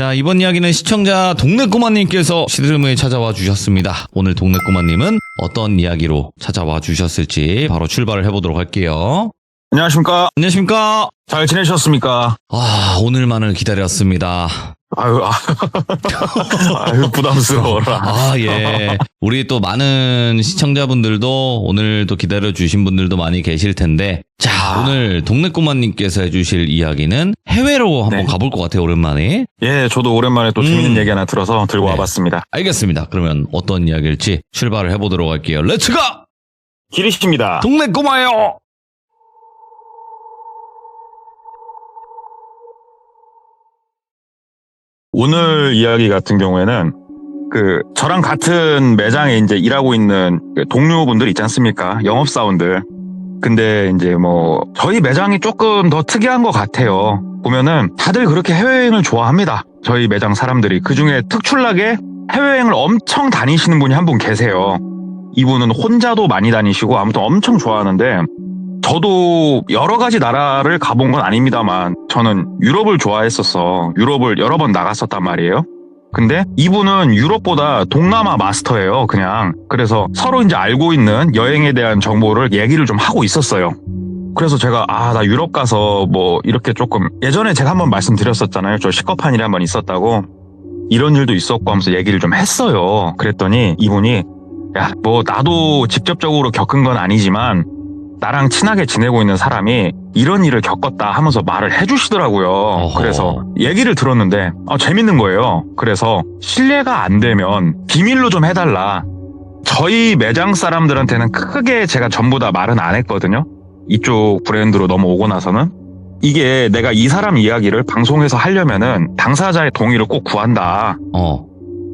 자, 이번 이야기는 시청자 동네꼬마님께서 시드름에 찾아와 주셨습니다. 오늘 동네꼬마님은 어떤 이야기로 찾아와 주셨을지 바로 출발을 해보도록 할게요. 안녕하십니까. 안녕하십니까. 잘 지내셨습니까? 오늘만을 기다렸습니다. 아유, 부담스러워라. 예. 우리 또 많은 시청자분들도 오늘도 기다려주신 분들도 많이 계실 텐데, 자, 오늘 동네꼬마님께서 해주실 이야기는 해외로 한번 가볼 것 같아요, 오랜만에. 예, 저도 오랜만에 또 재밌는 얘기 하나 들어서 들고 와봤습니다. 알겠습니다. 그러면 어떤 이야기일지 출발을 해보도록 할게요. 렛츠가! 기리십니다. 동네꼬마요! 오늘 이야기 같은 경우에는 저랑 같은 매장에 이제 일하고 있는 동료분들 있지 않습니까? 영업사원들. 근데 이제 저희 매장이 조금 더 특이한 것 같아요. 보면은 다들 그렇게 해외여행을 좋아합니다. 저희 매장 사람들이. 그중에 특출나게 해외여행을 엄청 다니시는 분이 한 분 계세요. 이분은 혼자도 많이 다니시고 아무튼 엄청 좋아하는데, 저도 여러 가지 나라를 가본 건 아닙니다만 저는 유럽을 좋아했었어. 유럽을 여러 번 나갔었단 말이에요. 근데 이분은 유럽보다 동남아 마스터예요, 그냥. 그래서 서로 이제 알고 있는 여행에 대한 정보를 얘기를 좀 하고 있었어요. 그래서 제가 나 유럽 가서 이렇게 조금, 예전에 제가 한번 말씀드렸었잖아요. 저 식겁한 일이 한번 있었다고. 이런 일도 있었고 하면서 얘기를 좀 했어요. 그랬더니 이분이 나도 직접적으로 겪은 건 아니지만 나랑 친하게 지내고 있는 사람이 이런 일을 겪었다 하면서 말을 해주시더라고요. 그래서 얘기를 들었는데 재밌는 거예요. 그래서 실례가 안 되면 비밀로 좀 해달라. 저희 매장 사람들한테는 크게 제가 전부 다 말은 안 했거든요. 이쪽 브랜드로 넘어오고 나서는. 이게 내가 이 사람 이야기를 방송에서 하려면은 당사자의 동의를 꼭 구한다.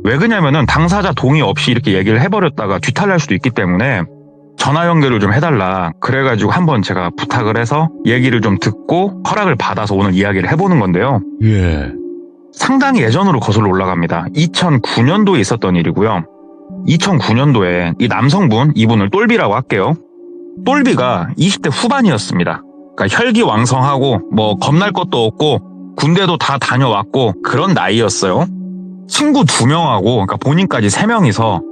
왜 그러냐면은 당사자 동의 없이 이렇게 얘기를 해버렸다가 뒤탈날 수도 있기 때문에 전화 연결을 좀 해달라. 그래가지고 한번 제가 부탁을 해서 얘기를 좀 듣고 허락을 받아서 오늘 이야기를 해보는 건데요. 예. 상당히 예전으로 거슬러 올라갑니다. 2009년도에 있었던 일이고요. 2009년도에 이 남성분, 이분을 똘비라고 할게요. 똘비가 20대 후반이었습니다. 그러니까 혈기왕성하고 겁날 것도 없고 군대도 다 다녀왔고 그런 나이였어요. 친구 2명하고, 그러니까 본인까지 3명이서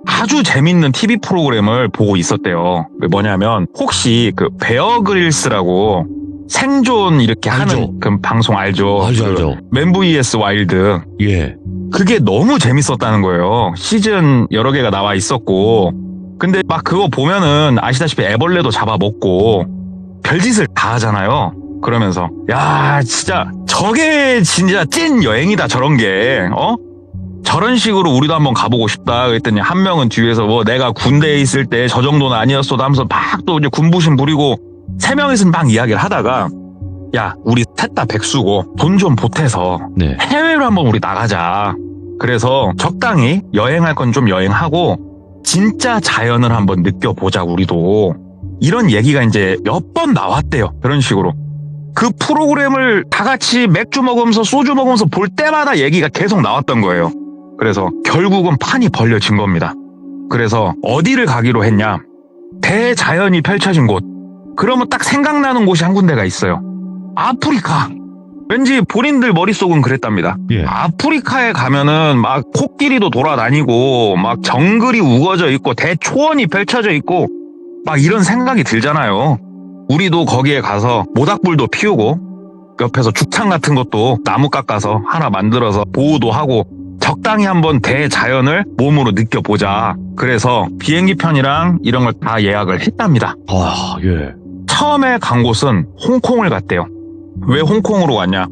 아주 재밌는 TV 프로그램을 보고 있었대요. 뭐냐면 혹시 베어 그릴스라고 생존 이렇게 알죠. 하는 그 방송 알죠? 알죠. 맨 vs 와일드. 예. 그게 너무 재밌었다는 거예요. 시즌 여러 개가 나와 있었고. 근데 막 그거 보면은 아시다시피 애벌레도 잡아먹고 별짓을 다 하잖아요. 그러면서 진짜 저게 진짜 찐 여행이다, 저런 게. 저런 식으로 우리도 한번 가보고 싶다. 그랬더니 한 명은 뒤에서 내가 군대에 있을 때 저 정도는 아니었어도 하면서 막 또 이제 군부심 부리고, 3명이서 막 이야기를 하다가 우리 셋 다 백수고 돈 좀 보태서 해외로 한번 우리 나가자. 그래서 적당히 여행할 건 좀 여행하고 진짜 자연을 한번 느껴보자, 우리도. 이런 얘기가 이제 몇 번 나왔대요. 그런 식으로. 그 프로그램을 다 같이 맥주 먹으면서 소주 먹으면서 볼 때마다 얘기가 계속 나왔던 거예요. 그래서 결국은 판이 벌려진 겁니다. 그래서 어디를 가기로 했냐? 대자연이 펼쳐진 곳. 그러면 딱 생각나는 곳이 한 군데가 있어요. 아프리카. 왠지 본인들 머릿속은 그랬답니다. 예. 아프리카에 가면은 막 코끼리도 돌아다니고 막 정글이 우거져 있고 대초원이 펼쳐져 있고 막 이런 생각이 들잖아요. 우리도 거기에 가서 모닥불도 피우고 옆에서 죽창 같은 것도 나무 깎아서 하나 만들어서 보호도 하고 적당히 한번 대자연을 몸으로 느껴보자. 그래서 비행기 편이랑 이런 걸 다 예약을 했답니다. 예. 처음에 간 곳은 홍콩을 갔대요. 왜 홍콩으로 갔냐?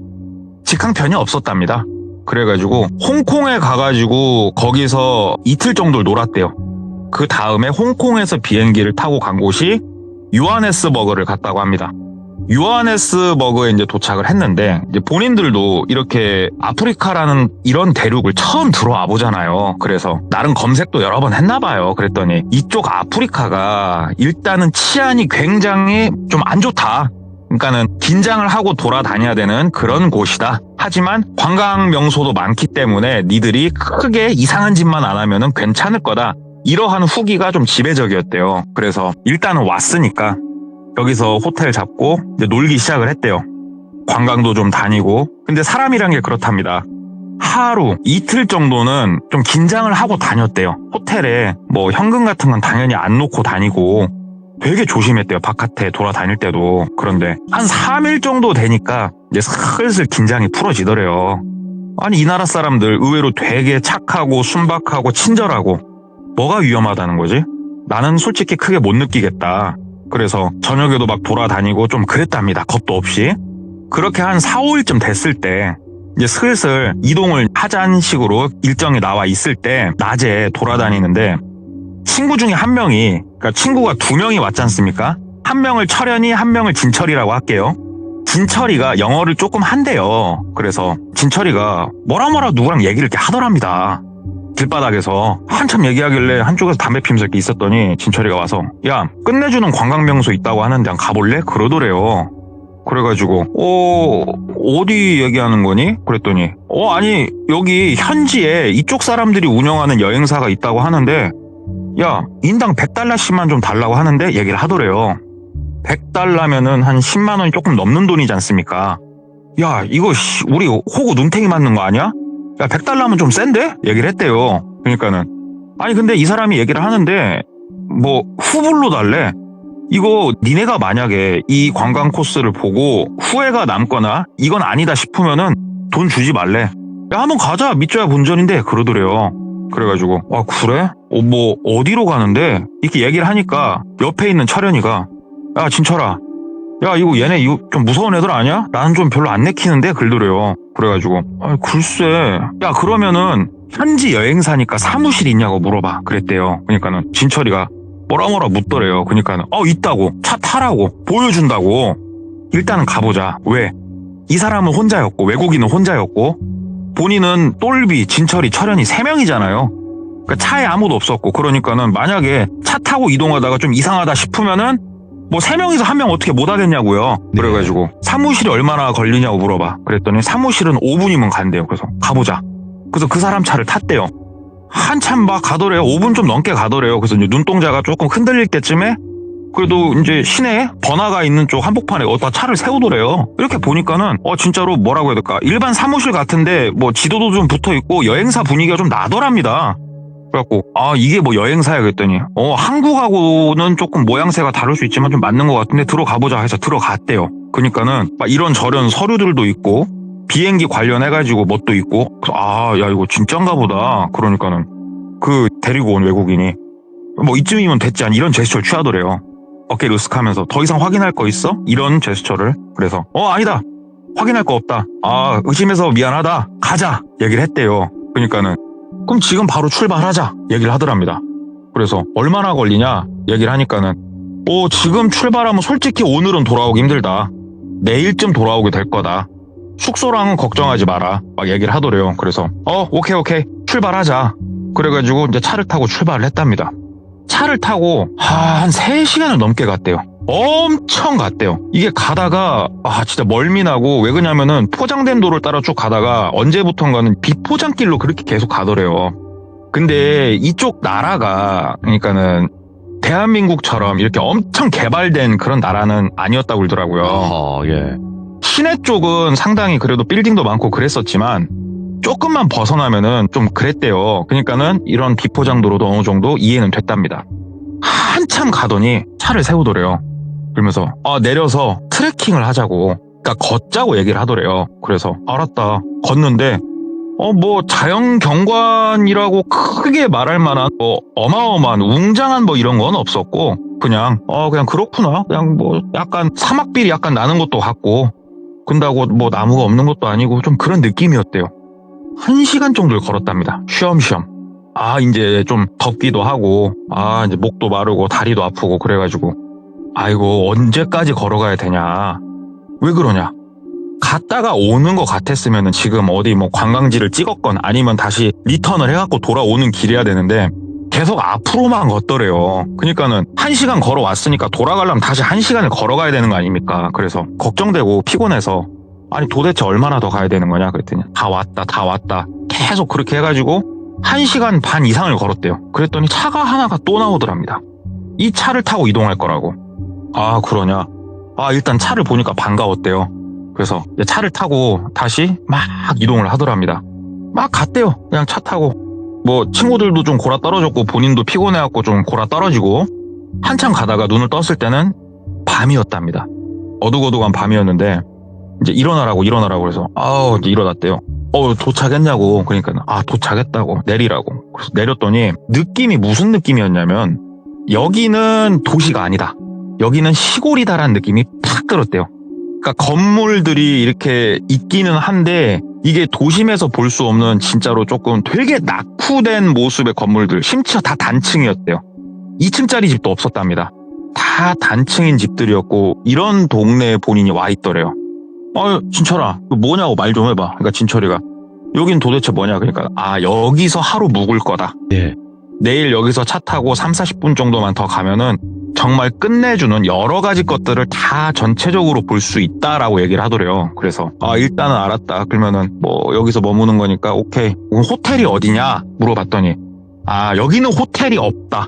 직항편이 없었답니다. 그래가지고 홍콩에 가가지고 거기서 이틀 정도를 놀았대요. 그 다음에 홍콩에서 비행기를 타고 간 곳이 요하네스버그를 갔다고 합니다. 요하네스버그에 이제 도착을 했는데, 이제 본인들도 이렇게 아프리카라는 이런 대륙을 처음 들어와 보잖아요. 그래서 나름 검색도 여러 번 했나 봐요. 그랬더니 이쪽 아프리카가 일단은 치안이 굉장히 좀 안 좋다. 그러니까는 긴장을 하고 돌아다녀야 되는 그런 곳이다. 하지만 관광 명소도 많기 때문에 니들이 크게 이상한 짓만 안 하면은 괜찮을 거다. 이러한 후기가 좀 지배적이었대요. 그래서 일단은 왔으니까 여기서 호텔 잡고 이제 놀기 시작을 했대요. 관광도 좀 다니고. 근데 사람이란 게 그렇답니다. 하루, 이틀 정도는 좀 긴장을 하고 다녔대요. 호텔에 뭐 현금 같은 건 당연히 안 놓고 다니고 되게 조심했대요. 바깥에 돌아다닐 때도. 그런데 한 3일 정도 되니까 이제 슬슬 긴장이 풀어지더래요. 아니 이 나라 사람들 의외로 되게 착하고 순박하고 친절하고 뭐가 위험하다는 거지? 나는 솔직히 크게 못 느끼겠다. 그래서 저녁에도 막 돌아다니고 좀 그랬답니다. 겁도 없이. 그렇게 한 4, 5일쯤 됐을 때 이제 슬슬 이동을 하자는 식으로 일정이 나와 있을 때 낮에 돌아다니는데 친구 중에 한 명이, 그러니까 친구가 2명이 왔지 않습니까? 한 명을 철현이, 한 명을 진철이라고 할게요. 진철이가 영어를 조금 한대요. 그래서 진철이가 뭐라 누구랑 얘기를 이렇게 하더랍니다. 길바닥에서 한참 얘기하길래 한쪽에서 담배 피면서 이렇게 있었더니 진철이가 와서 야, 끝내주는 관광명소 있다고 하는데 한번 가볼래? 그러더래요. 그래가지고 어디 얘기하는 거니? 그랬더니 아니 여기 현지에 이쪽 사람들이 운영하는 여행사가 있다고 하는데 야, 인당 100달러씩만 좀 달라고 하는데 얘기를 하더래요. 100달러면은 한 10만 원이 조금 넘는 돈이지 않습니까? 야, 이거 우리 호구 눈탱이 맞는 거 아니야? 야, 100달러면 좀 센데? 얘기를 했대요. 그러니까는 아니 근데 이 사람이 얘기를 하는데 뭐 후불로 달래. 이거 니네가 만약에 이 관광 코스를 보고 후회가 남거나 이건 아니다 싶으면은 돈 주지 말래. 야, 한번 가자. 믿져야 본전인데 그러더래요. 그래가지고 아 그래? 뭐 어디로 가는데? 이렇게 얘기를 하니까 옆에 있는 철현이가 야 진철아, 야 이거 얘네 이거 좀 무서운 애들 아니야? 나는 좀 별로 안 내키는데 그러더래요. 그래가지고 아 글쎄, 야 그러면은 현지 여행사니까 사무실 있냐고 물어봐 그랬대요. 그러니까는 진철이가 뭐라 묻더래요. 그러니까는 있다고, 차 타라고, 보여준다고. 일단은 가보자. 왜? 이 사람은 혼자였고 외국인은 혼자였고 본인은 똘비, 진철이, 철현이 3명이잖아요. 그러니까 차에 아무도 없었고 그러니까는 만약에 차 타고 이동하다가 좀 이상하다 싶으면은 뭐 3명이서 1명 어떻게 못 하겠냐고요. 네. 그래가지고 사무실이 얼마나 걸리냐고 물어봐. 그랬더니 사무실은 5분이면 간대요. 그래서 가보자. 그래서 그 사람 차를 탔대요. 한참 막 가더래요. 5분 좀 넘게 가더래요. 그래서 이제 눈동자가 조금 흔들릴 때쯤에 그래도 이제 시내에 번화가 있는 쪽 한복판에 어디다 차를 세우더래요. 이렇게 보니까는 진짜로 뭐라고 해야 될까? 일반 사무실 같은데 뭐 지도도 좀 붙어 있고 여행사 분위기가 좀 나더랍니다. 그래갖고 이게 뭐 여행사야 그랬더니 한국하고는 조금 모양새가 다를 수 있지만 좀 맞는 것 같은데 들어가보자 해서 들어갔대요. 그러니까는 막 이런 저런 서류들도 있고 비행기 관련해가지고 뭣도 있고 야 이거 진짠가 보다. 그러니까는 그 데리고 온 외국인이 뭐 이쯤이면 됐지 않 이런 제스처를 취하더래요. 어깨를 으쓱하면서 더 이상 확인할 거 있어? 이런 제스처를. 그래서 아니다, 확인할 거 없다. 의심해서 미안하다, 가자 얘기를 했대요. 그러니까는 그럼 지금 바로 출발하자 얘기를 하더랍니다. 그래서 얼마나 걸리냐 얘기를 하니까는 지금 출발하면 솔직히 오늘은 돌아오기 힘들다. 내일쯤 돌아오게 될 거다. 숙소랑은 걱정하지 마라 막 얘기를 하더래요. 그래서 오케이 출발하자. 그래가지고 이제 차를 타고 출발을 했답니다. 차를 타고 한 3시간을 넘게 갔대요. 엄청 갔대요. 이게 가다가 진짜 멀미나고 왜 그러냐면은 포장된 도로를 따라 쭉 가다가 언제부턴가는 비포장길로 그렇게 계속 가더래요. 근데 이쪽 나라가 그러니까는 대한민국처럼 이렇게 엄청 개발된 그런 나라는 아니었다고 그러더라고요. 예. 시내 쪽은 상당히 그래도 빌딩도 많고 그랬었지만 조금만 벗어나면은 좀 그랬대요. 그러니까는 이런 비포장도로도 어느 정도 이해는 됐답니다. 한참 가더니 차를 세우더래요. 그러면서 내려서 트레킹을 하자고, 그러니까 걷자고 얘기를 하더래요. 그래서 알았다. 걷는데 뭐 자연 경관이라고 크게 말할 만한 뭐 어마어마한 웅장한 뭐 이런 건 없었고 그냥 그렇구나. 그냥 뭐 약간 사막빌이 약간 나는 것도 같고 근다고 뭐 나무가 없는 것도 아니고 좀 그런 느낌이었대요. 1시간 정도를 걸었답니다. 쉬엄쉬엄. 이제 좀 덥기도 하고 이제 목도 마르고 다리도 아프고 그래가지고 아이고 언제까지 걸어가야 되냐. 왜 그러냐. 갔다가 오는 것 같았으면 지금 어디 뭐 관광지를 찍었건 아니면 다시 리턴을 해갖고 돌아오는 길이어야 되는데 계속 앞으로만 걷더래요. 그러니까는 1시간 걸어왔으니까 돌아가려면 다시 1시간을 걸어가야 되는 거 아닙니까? 그래서 걱정되고 피곤해서 아니 도대체 얼마나 더 가야 되는 거냐 그랬더니 다 왔다 계속 그렇게 해가지고 1시간 반 이상을 걸었대요. 그랬더니 차가 하나가 또 나오더랍니다. 이 차를 타고 이동할 거라고. 그러냐. 일단 차를 보니까 반가웠대요. 그래서 차를 타고 다시 막 이동을 하더랍니다. 막 갔대요. 그냥 차 타고. 뭐 친구들도 좀 골아 떨어졌고 본인도 피곤해갖고 좀 골아 떨어지고 한참 가다가 눈을 떴을 때는 밤이었답니다. 어둑어둑한 밤이었는데 이제 일어나라고 그래서 이제 일어났대요. 도착했냐고. 그러니까 도착했다고 내리라고. 그래서 내렸더니 느낌이 무슨 느낌이었냐면 여기는 도시가 아니다. 여기는 시골이다라는 느낌이 팍 들었대요. 그러니까 건물들이 이렇게 있기는 한데 이게 도심에서 볼 수 없는 진짜로 조금 되게 낙후된 모습의 건물들, 심지어 다 단층이었대요. 2층짜리 집도 없었답니다. 다 단층인 집들이었고 이런 동네에 본인이 와 있더래요. 진철아, 뭐냐고 말 좀 해봐. 그러니까 진철이가 여긴 도대체 뭐냐. 그러니까 여기서 하루 묵을 거다. 예. 내일 여기서 차 타고 30-40분 정도만 더 가면은 정말 끝내주는 여러 가지 것들을 다 전체적으로 볼 수 있다라고 얘기를 하더래요. 그래서 일단은 알았다. 그러면은 뭐 여기서 머무는 거니까 오케이. 호텔이 어디냐 물어봤더니 여기는 호텔이 없다.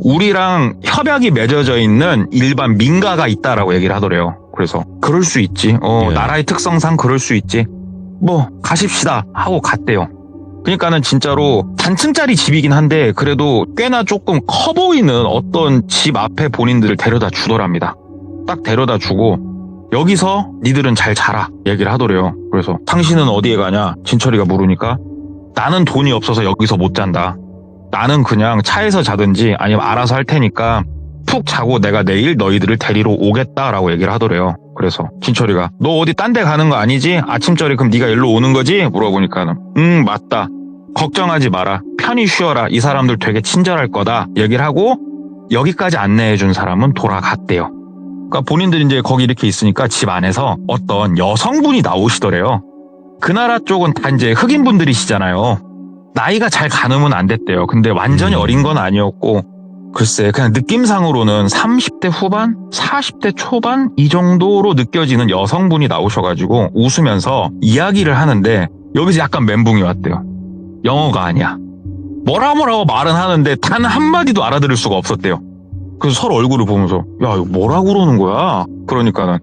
우리랑 협약이 맺어져 있는 일반 민가가 있다라고 얘기를 하더래요. 그래서 그럴 수 있지. 예. 나라의 특성상 그럴 수 있지. 뭐 가십시다 하고 갔대요. 그러니까는 진짜로 단층짜리 집이긴 한데 그래도 꽤나 조금 커 보이는 어떤 집 앞에 본인들을 데려다 주더랍니다. 딱 데려다 주고 여기서 니들은 잘 자라 얘기를 하더래요. 그래서 당신은 어디에 가냐 진철이가 물으니까 나는 돈이 없어서 여기서 못 잔다. 나는 그냥 차에서 자든지 아니면 알아서 할 테니까 푹 자고 내가 내일 너희들을 데리러 오겠다라고 얘기를 하더래요. 그래서 진철이가 너 어디 딴 데 가는 거 아니지? 아침절에 그럼 네가 일로 오는 거지? 물어보니까는 맞다. 걱정하지 마라. 편히 쉬어라. 이 사람들 되게 친절할 거다. 얘기를 하고 여기까지 안내해 준 사람은 돌아갔대요. 그러니까 본인들이 이제 거기 이렇게 있으니까 집 안에서 어떤 여성분이 나오시더래요. 그 나라 쪽은 다 이제 흑인분들이시잖아요. 나이가 잘 가늠은 안 됐대요. 근데 완전히 어린 건 아니었고 글쎄 그냥 느낌상으로는 30대 후반, 40대 초반 이 정도로 느껴지는 여성분이 나오셔가지고 웃으면서 이야기를 하는데 여기서 약간 멘붕이 왔대요. 영어가 아니야. 뭐라고 말은 하는데 단 한마디도 알아들을 수가 없었대요. 그래서 서로 얼굴을 보면서 야 이거 뭐라고 그러는 거야? 그러니까는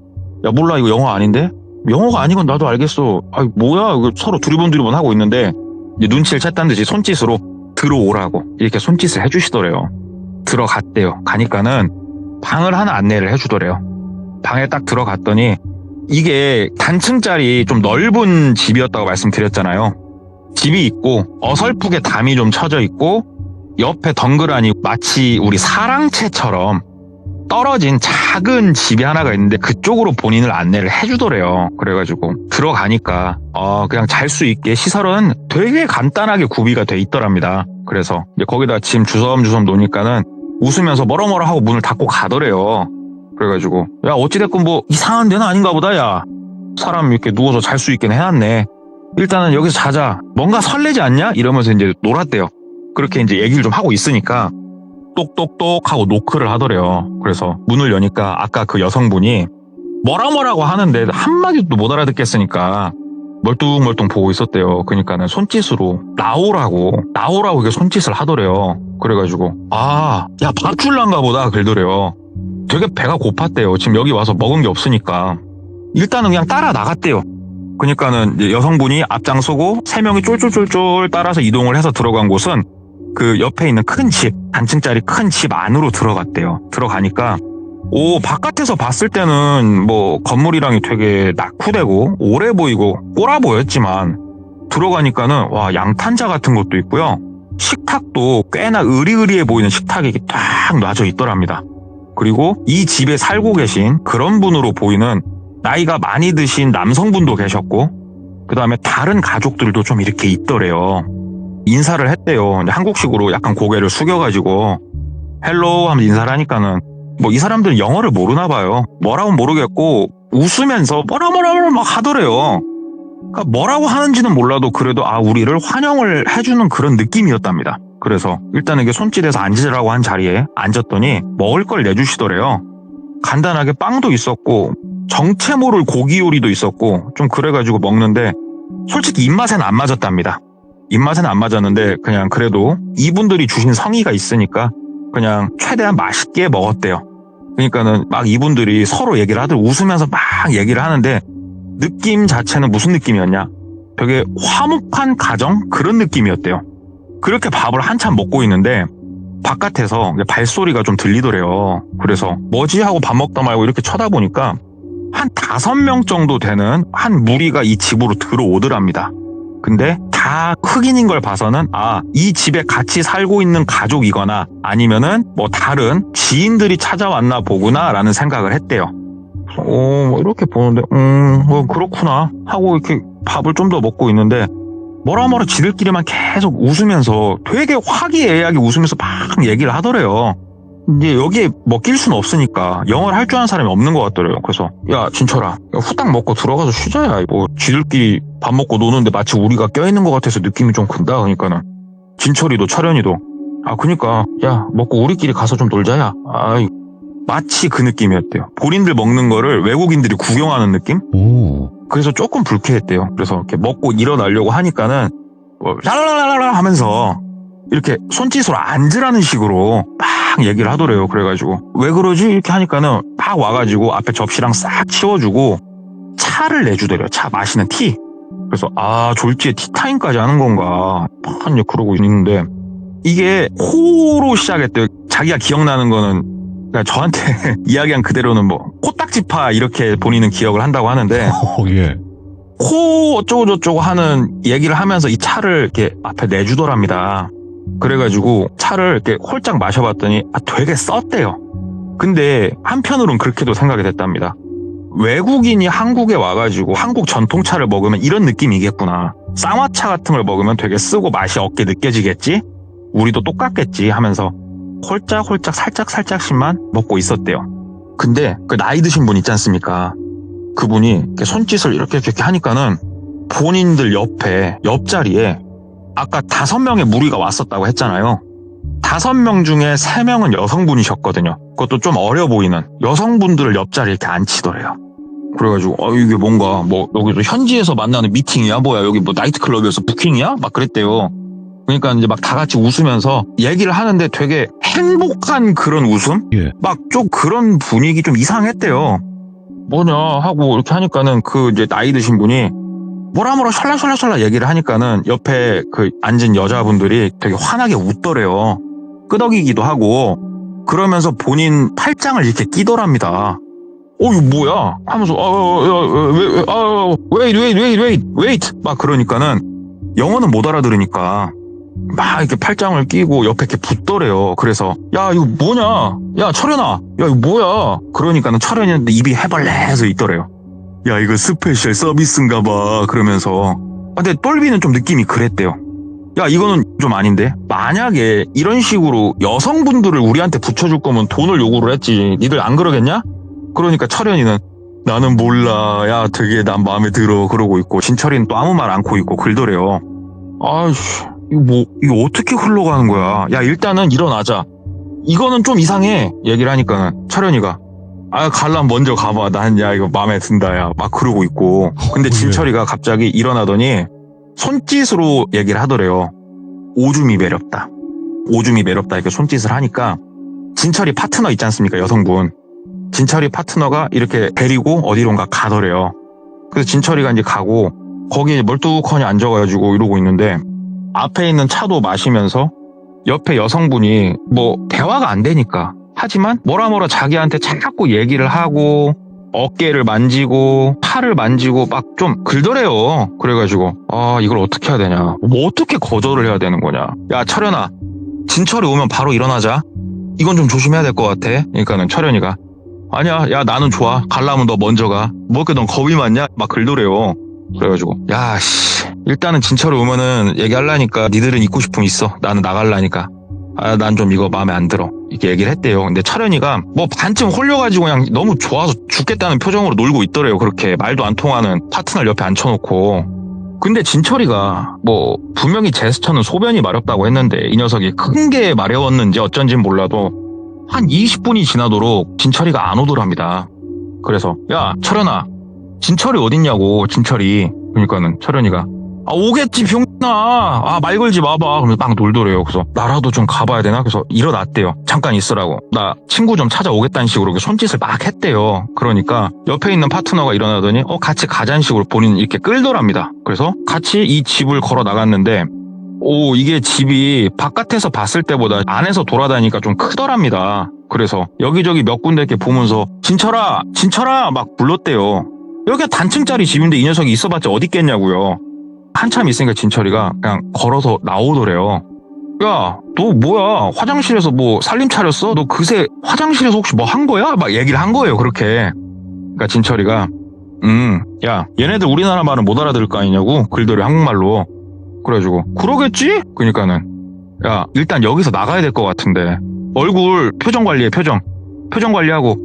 야 몰라 이거 영어 아닌데? 영어가 아닌 건 나도 알겠어. 뭐야 이거 서로 두리번 하고 있는데 이제 눈치를 챘다는 듯이 손짓으로 들어오라고 이렇게 손짓을 해주시더래요. 들어갔대요. 가니까는 방을 하나 안내를 해주더래요. 방에 딱 들어갔더니 이게 단층짜리 좀 넓은 집이었다고 말씀드렸잖아요. 집이 있고 어설프게 담이 좀 쳐져 있고 옆에 덩그러니 마치 우리 사랑채처럼 떨어진 작은 집이 하나가 있는데 그쪽으로 본인을 안내를 해주더래요. 그래가지고 들어가니까 그냥 잘 수 있게 시설은 되게 간단하게 구비가 돼 있더랍니다. 그래서 이제 거기다 짐 주섬주섬 놓으니까는 웃으면서 뭐라 하고 문을 닫고 가더래요. 그래가지고 야 어찌됐건 뭐 이상한 데는 아닌가 보다. 야 사람 이렇게 누워서 잘 수 있게 해놨네. 일단은 여기서 자자. 뭔가 설레지 않냐? 이러면서 이제 놀았대요. 그렇게 이제 얘기를 좀 하고 있으니까 똑똑똑 하고 노크를 하더래요. 그래서 문을 여니까 아까 그 여성분이 뭐라고 하는데 한마디도 못 알아듣겠으니까 멀뚱멀뚱 보고 있었대요. 그러니까는 손짓으로 나오라고 이렇게 손짓을 하더래요. 그래가지고 야 밥 줄란가 보다 그러더래요. 되게 배가 고팠대요. 지금 여기 와서 먹은 게 없으니까 일단은 그냥 따라 나갔대요. 그러니까는 이제 여성분이 앞장서고 3명이 쫄쫄쫄쫄 따라서 이동을 해서 들어간 곳은 그 옆에 있는 큰 집, 단층짜리 큰 집 안으로 들어갔대요. 들어가니까 바깥에서 봤을 때는 뭐 건물이랑이 되게 낙후되고 오래 보이고 꼬라 보였지만 들어가니까는 와 양탄자 같은 것도 있고요. 식탁도 꽤나 으리으리해 보이는 식탁이 딱 놔져 있더랍니다. 그리고 이 집에 살고 계신 그런 분으로 보이는 나이가 많이 드신 남성분도 계셨고 그 다음에 다른 가족들도 좀 이렇게 있더래요. 인사를 했대요. 근데 한국식으로 약간 고개를 숙여가지고 헬로우 하면서 인사를 하니까는 뭐 이 사람들은 영어를 모르나 봐요. 뭐라고 모르겠고 웃으면서 뭐라 막 하더래요. 그러니까 뭐라고 하는지는 몰라도 그래도 우리를 환영을 해주는 그런 느낌이었답니다. 그래서 일단 이게 손짓해서 앉으라고 한 자리에 앉았더니 먹을 걸 내주시더래요. 간단하게 빵도 있었고 정체 모를 고기 요리도 있었고 좀 그래가지고 먹는데 솔직히 입맛에는 안 맞았답니다. 입맛에는 안 맞았는데 그냥 그래도 이분들이 주신 성의가 있으니까 그냥 최대한 맛있게 먹었대요. 그러니까는 막 이분들이 서로 얘기를 웃으면서 막 얘기를 하는데 느낌 자체는 무슨 느낌이었냐? 되게 화목한 가정 그런 느낌이었대요. 그렇게 밥을 한참 먹고 있는데 바깥에서 발소리가 좀 들리더래요. 그래서 뭐지 하고 밥 먹다 말고 이렇게 쳐다보니까 한 5명 정도 되는 한 무리가 이 집으로 들어오더랍니다. 근데 다 흑인인 걸 봐서는 이 집에 같이 살고 있는 가족이거나 아니면은 뭐 다른 지인들이 찾아왔나 보구나 라는 생각을 했대요. 뭐 이렇게 보는데 뭐 그렇구나 하고 이렇게 밥을 좀 더 먹고 있는데 뭐라 지들끼리만 계속 웃으면서 되게 화기애애하게 웃으면서 막 얘기를 하더래요. 이제 여기에 뭐 낄 수는 없으니까 영어를 할 줄 아는 사람이 없는 것 같더래요. 그래서 야 진철아 후딱 먹고 들어가서 쉬자야. 뭐 지들끼리 밥 먹고 노는데 마치 우리가 껴있는 것 같아서 느낌이 좀 큰다. 그러니까는 진철이도 철현이도 그니까 야 먹고 우리끼리 가서 좀 놀자야. 마치 그 느낌이었대요. 본인들 먹는 거를 외국인들이 구경하는 느낌? 오. 그래서 조금 불쾌했대요. 그래서 이렇게 먹고 일어나려고 하니까는 랄랄랄랄 하면서 이렇게 손짓으로 앉으라는 식으로 막 얘기를 하더래요. 그래가지고 왜 그러지? 이렇게 하니까는 막 와가지고 앞에 접시랑 싹 치워주고 차를 내주더래요. 차 마시는 티. 그래서 졸지에 티타임까지 하는 건가 막 이제 그러고 있는데 이게 호로 시작했대요. 자기가 기억나는 거는 그러니까 저한테 이야기한 그대로는 뭐 코딱지파 이렇게 본인은 기억을 한다고 하는데 예. 코 어쩌고저쩌고 하는 얘기를 하면서 이 차를 이렇게 앞에 내주더랍니다. 그래가지고 차를 이렇게 홀짝 마셔봤더니 되게 썼대요. 근데 한편으로는 그렇게도 생각이 됐답니다. 외국인이 한국에 와가지고 한국 전통차를 먹으면 이런 느낌이겠구나. 쌍화차 같은 걸 먹으면 되게 쓰고 맛이 없게 느껴지겠지? 우리도 똑같겠지 하면서 홀짝홀짝 살짝씩만 먹고 있었대요. 근데 그 나이 드신 분 있지 않습니까? 그분이 이렇게 손짓을 이렇게 하니까는 본인들 옆자리에 아까 5명의 무리가 왔었다고 했잖아요. 5명 중에 3명은 여성분이셨거든요. 그것도 좀 어려 보이는 여성분들을 옆자리에 이렇게 앉히더래요. 그래가지고 이게 뭔가 뭐 여기도 현지에서 만나는 미팅이야 뭐야 여기 뭐 나이트클럽에서 부킹이야? 막 그랬대요. 그러니까 이제 막 다 같이 웃으면서 얘기를 하는데 되게 행복한 그런 웃음? 예. 막 좀 그런 분위기 좀 이상했대요. 뭐냐 하고 이렇게 하니까는 그 이제 나이 드신 분이 뭐라 샬라샬라 얘기를 하니까는 옆에 그 앉은 여자분들이 되게 환하게 웃더래요. 끄덕이기도 하고 그러면서 본인 팔짱을 이렇게 끼더랍니다. 이거 뭐야? 하면서 wait 막 그러니까는 영어는 못 알아들으니까 막 이렇게 팔짱을 끼고 옆에 이렇게 붙더래요. 그래서 야 이거 뭐냐? 야 철현아, 야 이거 뭐야? 그러니까는 철현이한테 입이 해벌레해서 있더래요. 야 이거 스페셜 서비스인가 봐 그러면서 근데 똘비는 좀 느낌이 그랬대요. 야 이거는 좀 아닌데 만약에 이런 식으로 여성분들을 우리한테 붙여줄 거면 돈을 요구를 했지 니들 안 그러겠냐? 그러니까 철현이는 나는 몰라 야 되게 난 마음에 들어 그러고 있고 진철이는 또 아무 말 않고 있고 그러더래요. 아이씨 이거 어떻게 흘러가는 거야? 야 일단은 일어나자. 이거는 좀 이상해 얘기를 하니까는 철현이가 갈람 먼저 가봐. 난 야 이거 마음에 든다 야 막 그러고 있고 근데 진철이가 갑자기 일어나더니 손짓으로 얘기를 하더래요. 오줌이 매렵다 이렇게 손짓을 하니까 진철이 파트너 있지 않습니까? 여성분 진철이 파트너가 이렇게 데리고 어디론가 가더래요. 그래서 진철이가 이제 가고 거기에 멀뚱하니 앉아가지고 이러고 있는데 앞에 있는 차도 마시면서 옆에 여성분이 뭐 대화가 안 되니까 하지만 뭐라 자기한테 자꾸 얘기를 하고 어깨를 만지고 팔을 만지고 막 좀 긁더래요. 그래가지고 이걸 어떻게 해야 되냐 뭐 어떻게 거절을 해야 되는 거냐. 야 철현아 진철이 오면 바로 일어나자. 이건 좀 조심해야 될 것 같아. 그러니까는 철현이가 아니야 야 나는 좋아 갈라면 너 먼저 가. 뭐 이렇게 넌 겁이 많냐 막 긁더래요. 그래가지고 야씨 일단은 진철이 오면은 얘기하려니까 니들은 있고 싶으면 있어 나는 나갈라니까 난 좀 이거 마음에 안 들어 이렇게 얘기를 했대요. 근데 철현이가 뭐 반쯤 홀려가지고 그냥 너무 좋아서 죽겠다는 표정으로 놀고 있더래요. 그렇게 말도 안 통하는 파트너를 옆에 앉혀놓고. 근데 진철이가 뭐 분명히 제스처는 소변이 마렵다고 했는데 이 녀석이 큰 게 마려웠는지 어쩐진 몰라도 한 20분이 지나도록 진철이가 안 오더랍니다. 그래서 야 철현아 진철이 어딨냐고 진철이. 그러니까는 철현이가 오겠지 병나. 말 걸지 마봐. 그러면서 막 놀더래요. 그래서 나라도 좀 가봐야 되나? 그래서 일어났대요. 잠깐 있으라고. 나 친구 좀 찾아오겠다는 식으로 손짓을 막 했대요. 그러니까 옆에 있는 파트너가 일어나더니 같이 가자는 식으로 본인 이렇게 끌더랍니다. 그래서 같이 이 집을 걸어 나갔는데 이게 집이 바깥에서 봤을 때보다 안에서 돌아다니니까 좀 크더랍니다. 그래서 여기저기 몇 군데 이렇게 보면서 진철아 막 불렀대요. 여기가 단층짜리 집인데 이 녀석이 있어봤자 어디 있겠냐고요. 한참 있으니까 진철이가 그냥 걸어서 나오더래요. 야, 너 뭐야? 화장실에서 뭐 살림 차렸어? 너 그새 화장실에서 혹시 뭐 한 거야? 막 얘기를 한 거예요, 그렇게. 그러니까 진철이가 야, 얘네들 우리나라 말은 못 알아들을 거 아니냐고. 글들이 한국말로. 그래가지고 그러겠지? 그러니까는 야, 일단 여기서 나가야 될 것 같은데 얼굴 표정 관리해. 표정 관리하고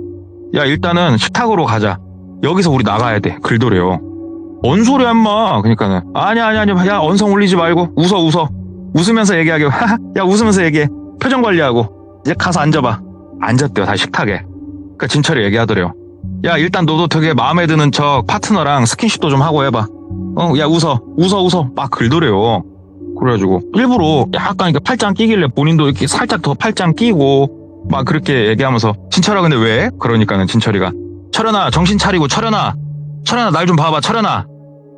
야, 일단은 식탁으로 가자. 여기서 우리 나가야 돼. 글도래요. 뭔 소리야 인마. 그러니까는 아니야 야, 언성 올리지 말고 웃으면서 얘기하게. 야, 웃으면서 얘기해. 표정 관리하고 이제 가서 앉아봐. 앉았대요, 다시 식탁에. 그러니까 진철이 얘기하더래요. 야, 일단 너도 되게 마음에 드는 척 파트너랑 스킨십도 좀 하고 해봐. 야, 웃어 막 글더래요. 그래가지고 일부러 약간 이렇게 팔짱 끼길래 본인도 이렇게 살짝 더 팔짱 끼고 막 그렇게 얘기하면서 진철아 근데 왜? 그러니까는 진철이가 철현아 정신 차리고 철현아 날 좀 봐봐 철현아.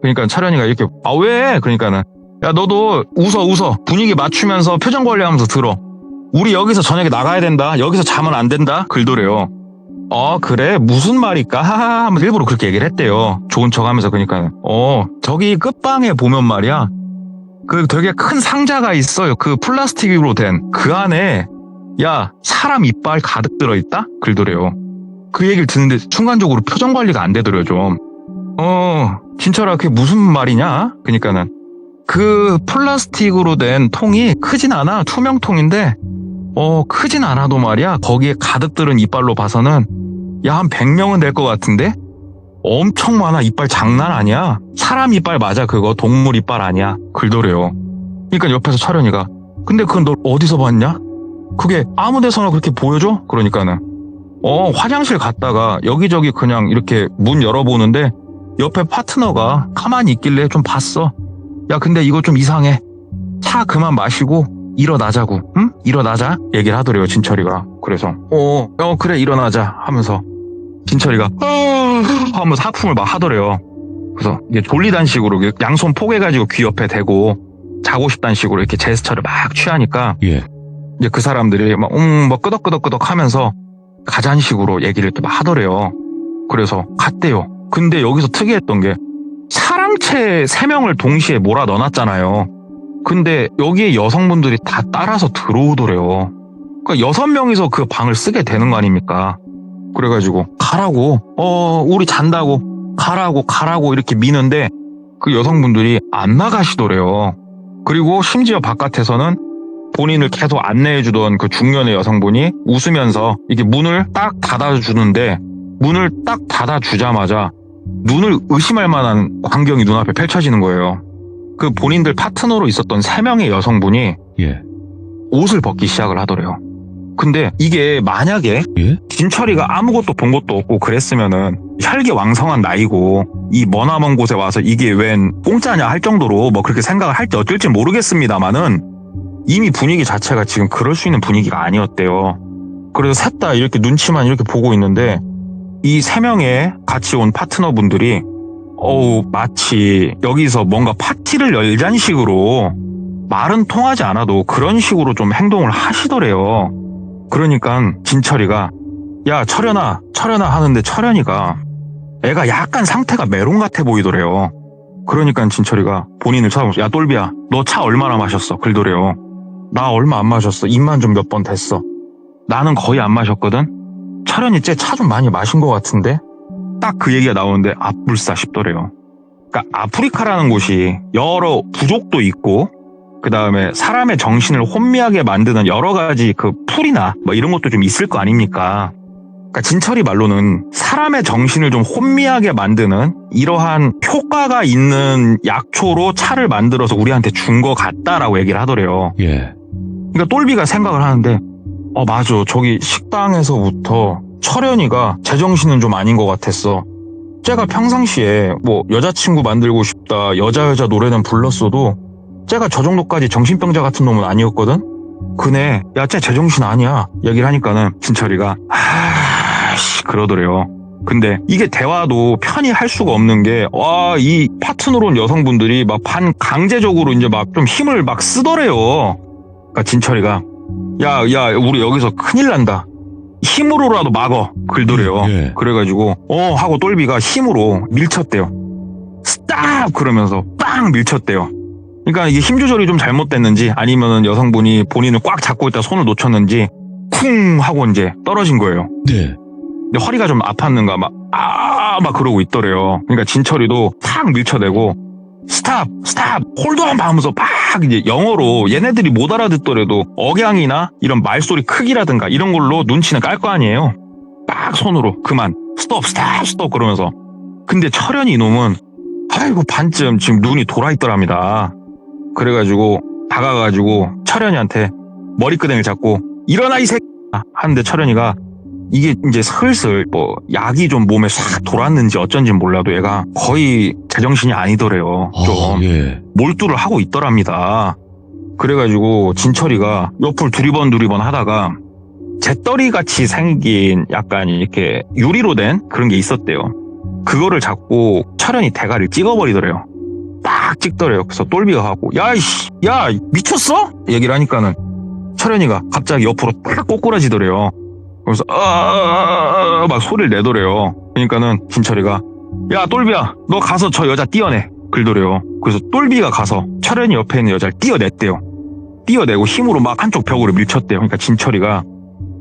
그러니까 철현이가 이렇게 왜? 그러니까는 야, 너도 웃어 분위기 맞추면서 표정 관리하면서 들어. 우리 여기서 저녁에 나가야 된다. 여기서 자면 안 된다. 글더래요. 그래? 무슨 말일까? 하하 하면서 일부러 그렇게 얘기를 했대요. 좋은 척 하면서. 그러니까 저기 끝방에 보면 말이야, 그 되게 큰 상자가 있어요. 그 플라스틱으로 된 그 안에 야, 사람 이빨 가득 들어있다? 글더래요. 그 얘기를 듣는데 순간적으로 표정 관리가 안 되더래요, 좀. 진철아, 그게 무슨 말이냐? 그러니까는 그 플라스틱으로 된 통이 크진 않아. 투명통인데 크진 않아도 말이야, 거기에 가득 들은 이빨로 봐서는 야, 한 100명은 될 것 같은데? 엄청 많아. 이빨 장난 아니야. 사람 이빨 맞아. 그거 동물 이빨 아니야. 글더래요. 그러니까 옆에서 철현이가 근데 그건 너 어디서 봤냐? 그게 아무 데서나 그렇게 보여줘? 그러니까는 화장실 갔다가 여기저기 그냥 이렇게 문 열어보는데 옆에 파트너가 가만히 있길래 좀 봤어. 야, 근데 이거 좀 이상해. 차 그만 마시고 일어나자고. 응? 일어나자 얘기를 하더래요, 진철이가. 그래서 그래 일어나자 하면서 진철이가 하면서 하품을 막 하더래요. 그래서 이게 졸리단 식으로 양손 포개가지고 귀 옆에 대고 자고 싶단 식으로 이렇게 제스처를 막 취하니까 예. 이제 그 사람들이 막 끄덕끄덕 하면서 가자는 식으로 얘기를 이렇게 막 하더래요. 그래서 갔대요. 근데 여기서 특이했던 게 사랑채 3명을 동시에 몰아 넣어놨잖아요. 근데 여기에 여성분들이 다 따라서 들어오더래요. 그러니까 6명이서 그 방을 쓰게 되는 거 아닙니까? 그래가지고 가라고, 우리 잔다고, 가라고 이렇게 미는데 그 여성분들이 안 나가시더래요. 그리고 심지어 바깥에서는 본인을 계속 안내해주던 그 중년의 여성분이 웃으면서 이게 문을 딱 닫아주는데 문을 딱 닫아주자마자 눈을 의심할 만한 광경이 눈앞에 펼쳐지는 거예요. 그 본인들 파트너로 있었던 3명의 여성분이 예. 옷을 벗기 시작을 하더래요. 근데 이게 만약에 예? 진철이가 아무것도 본 것도 없고 그랬으면은 혈기왕성한 나이고 이 머나먼 곳에 와서 이게 웬 공짜냐 할 정도로 뭐 그렇게 생각을 할지 어쩔지 모르겠습니다만은 이미 분위기 자체가 지금 그럴 수 있는 분위기가 아니었대요. 그래서 셋 다 이렇게 눈치만 이렇게 보고 있는데 이 3명의 같이 온 파트너분들이 마치 여기서 뭔가 파티를 열자는 식으로 말은 통하지 않아도 그런 식으로 좀 행동을 하시더래요. 그러니까 진철이가 야, 철현아 하는데 철현이가 애가 약간 상태가 메론 같아 보이더래요. 그러니까 진철이가 본인을 쳐다보면서 야, 똘비야, 너 차 얼마나 마셨어? 글더래요. 나 얼마 안 마셨어. 입만 좀 몇 번 됐어. 나는 거의 안 마셨거든. 철현이 쟤 차 좀 많이 마신 것 같은데? 딱 그 얘기가 나오는데 아뿔싸 싶더래요. 그러니까 아프리카라는 곳이 여러 부족도 있고 그 다음에 사람의 정신을 혼미하게 만드는 여러 가지 그 풀이나 뭐 이런 것도 좀 있을 거 아닙니까? 그러니까 진철이 말로는 사람의 정신을 좀 혼미하게 만드는 이러한 효과가 있는 약초로 차를 만들어서 우리한테 준 거 같다라고 얘기를 하더래요. 예. 그러니까 똘비가 생각을 하는데 맞아. 저기 식당에서부터 철현이가 제정신은 좀 아닌 것 같았어. 제가 평상시에 뭐 여자친구 만들고 싶다, 여자 노래는 불렀어도 제가 저 정도까지 정신병자 같은 놈은 아니었거든? 그네, 야, 쟤 제정신 아니야. 얘기를 하니까는 진철이가, 그러더래요. 근데 이게 대화도 편히 할 수가 없는 게, 이 파트너론 여성분들이 막 강제적으로 이제 막 좀 힘을 막 쓰더래요. 그러니까 진철이가, 야, 우리 여기서 큰일 난다. 힘으로라도 막어. 그러더래요. 예. 그래가지고, 하고 똘비가 힘으로 밀쳤대요. 스탑! 그러면서 빵! 밀쳤대요. 그러니까 이게 힘 조절이 좀 잘못됐는지 아니면은 여성분이 본인을 꽉 잡고 있다 손을 놓쳤는지 쿵! 하고 이제 떨어진 거예요. 네. 근데 허리가 좀 아팠는가 막 그러고 있더래요. 그러니까 진철이도 탁 밀쳐대고 스탑! 홀드온! 하면서 막 이제 영어로 얘네들이 못 알아듣더라도 억양이나 이런 말소리 크기라든가 이런 걸로 눈치는 깔 거 아니에요. 막 손으로 그만 스톱 그러면서. 근데 철현이 이놈은 아이고 반쯤 지금 눈이 돌아있더랍니다. 그래가지고 다가가가지고 철현이한테 머리끄댕이를 잡고 일어나 이 새끼 하는데 철현이가 이게 이제 슬슬 뭐 약이 좀 몸에 싹 돌았는지 어쩐지 몰라도 얘가 거의 제정신이 아니더래요. 좀 예. 몰두를 하고 있더랍니다. 그래가지고 진철이가 옆을 두리번 하다가 재떨이 같이 생긴 약간 이렇게 유리로 된 그런 게 있었대요. 그거를 잡고 철현이 대가리를 찍어버리더래요. 딱 찍더래요. 그래서 똘비가 하고 야 미쳤어? 얘기를 하니까는 철현이가 갑자기 옆으로 딱 꼬꾸라지더래요. 그래서 막 소리를 내더래요. 그러니까는 진철이가 야 똘비야 너 가서 저 여자 띄어내 그러더래요. 그래서 똘비가 가서 철현이 옆에 있는 여자를 띄어냈대요. 띄어내고 힘으로 막 한쪽 벽으로 밀쳤대요. 그러니까 진철이가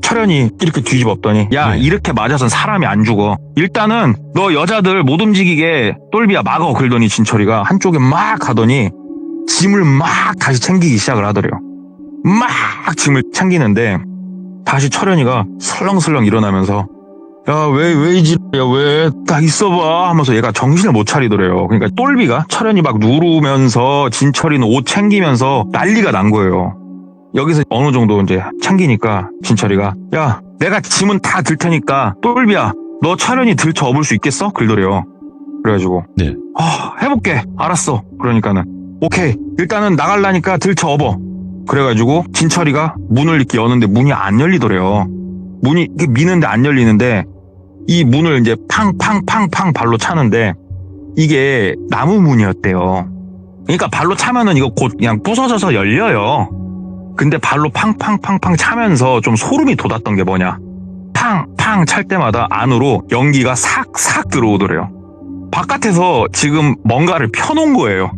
철현이 이렇게 뒤집었더니 야 네. 이렇게 맞아선 사람이 안 죽어. 일단은 너 여자들 못 움직이게 똘비야 막어. 그러더니 진철이가 한쪽에 막 가더니 짐을 막 다시 챙기기 시작을 하더래요. 막 짐을 챙기는데 다시 철현이가 설렁설렁 일어나면서 야 왜 이지야 왜 딱 있어봐 하면서 얘가 정신을 못 차리더래요. 그러니까 똘비가 철현이 막 누르면서 진철이는 옷 챙기면서 난리가 난 거예요. 여기서 어느 정도 이제 챙기니까 진철이가 야 내가 짐은 다 들 테니까 똘비야 너 철현이 들쳐 업을 수 있겠어? 그러더래요. 그래가지고 네. 해볼게 알았어. 그러니까는 오케이 일단은 나갈라니까 들쳐 업어. 그래가지고 진철이가 문을 이렇게 여는데 문이 안 열리더래요. 문이 이렇게 미는데 안 열리는데 이 문을 이제 팡팡팡팡 발로 차는데 이게 나무 문이었대요. 그러니까 발로 차면은 이거 곧 그냥 부서져서 열려요. 근데 발로 팡팡팡팡 차면서 좀 소름이 돋았던 게 뭐냐. 팡팡 찰 때마다 안으로 연기가 삭삭 들어오더래요. 바깥에서 지금 뭔가를 펴놓은 거예요.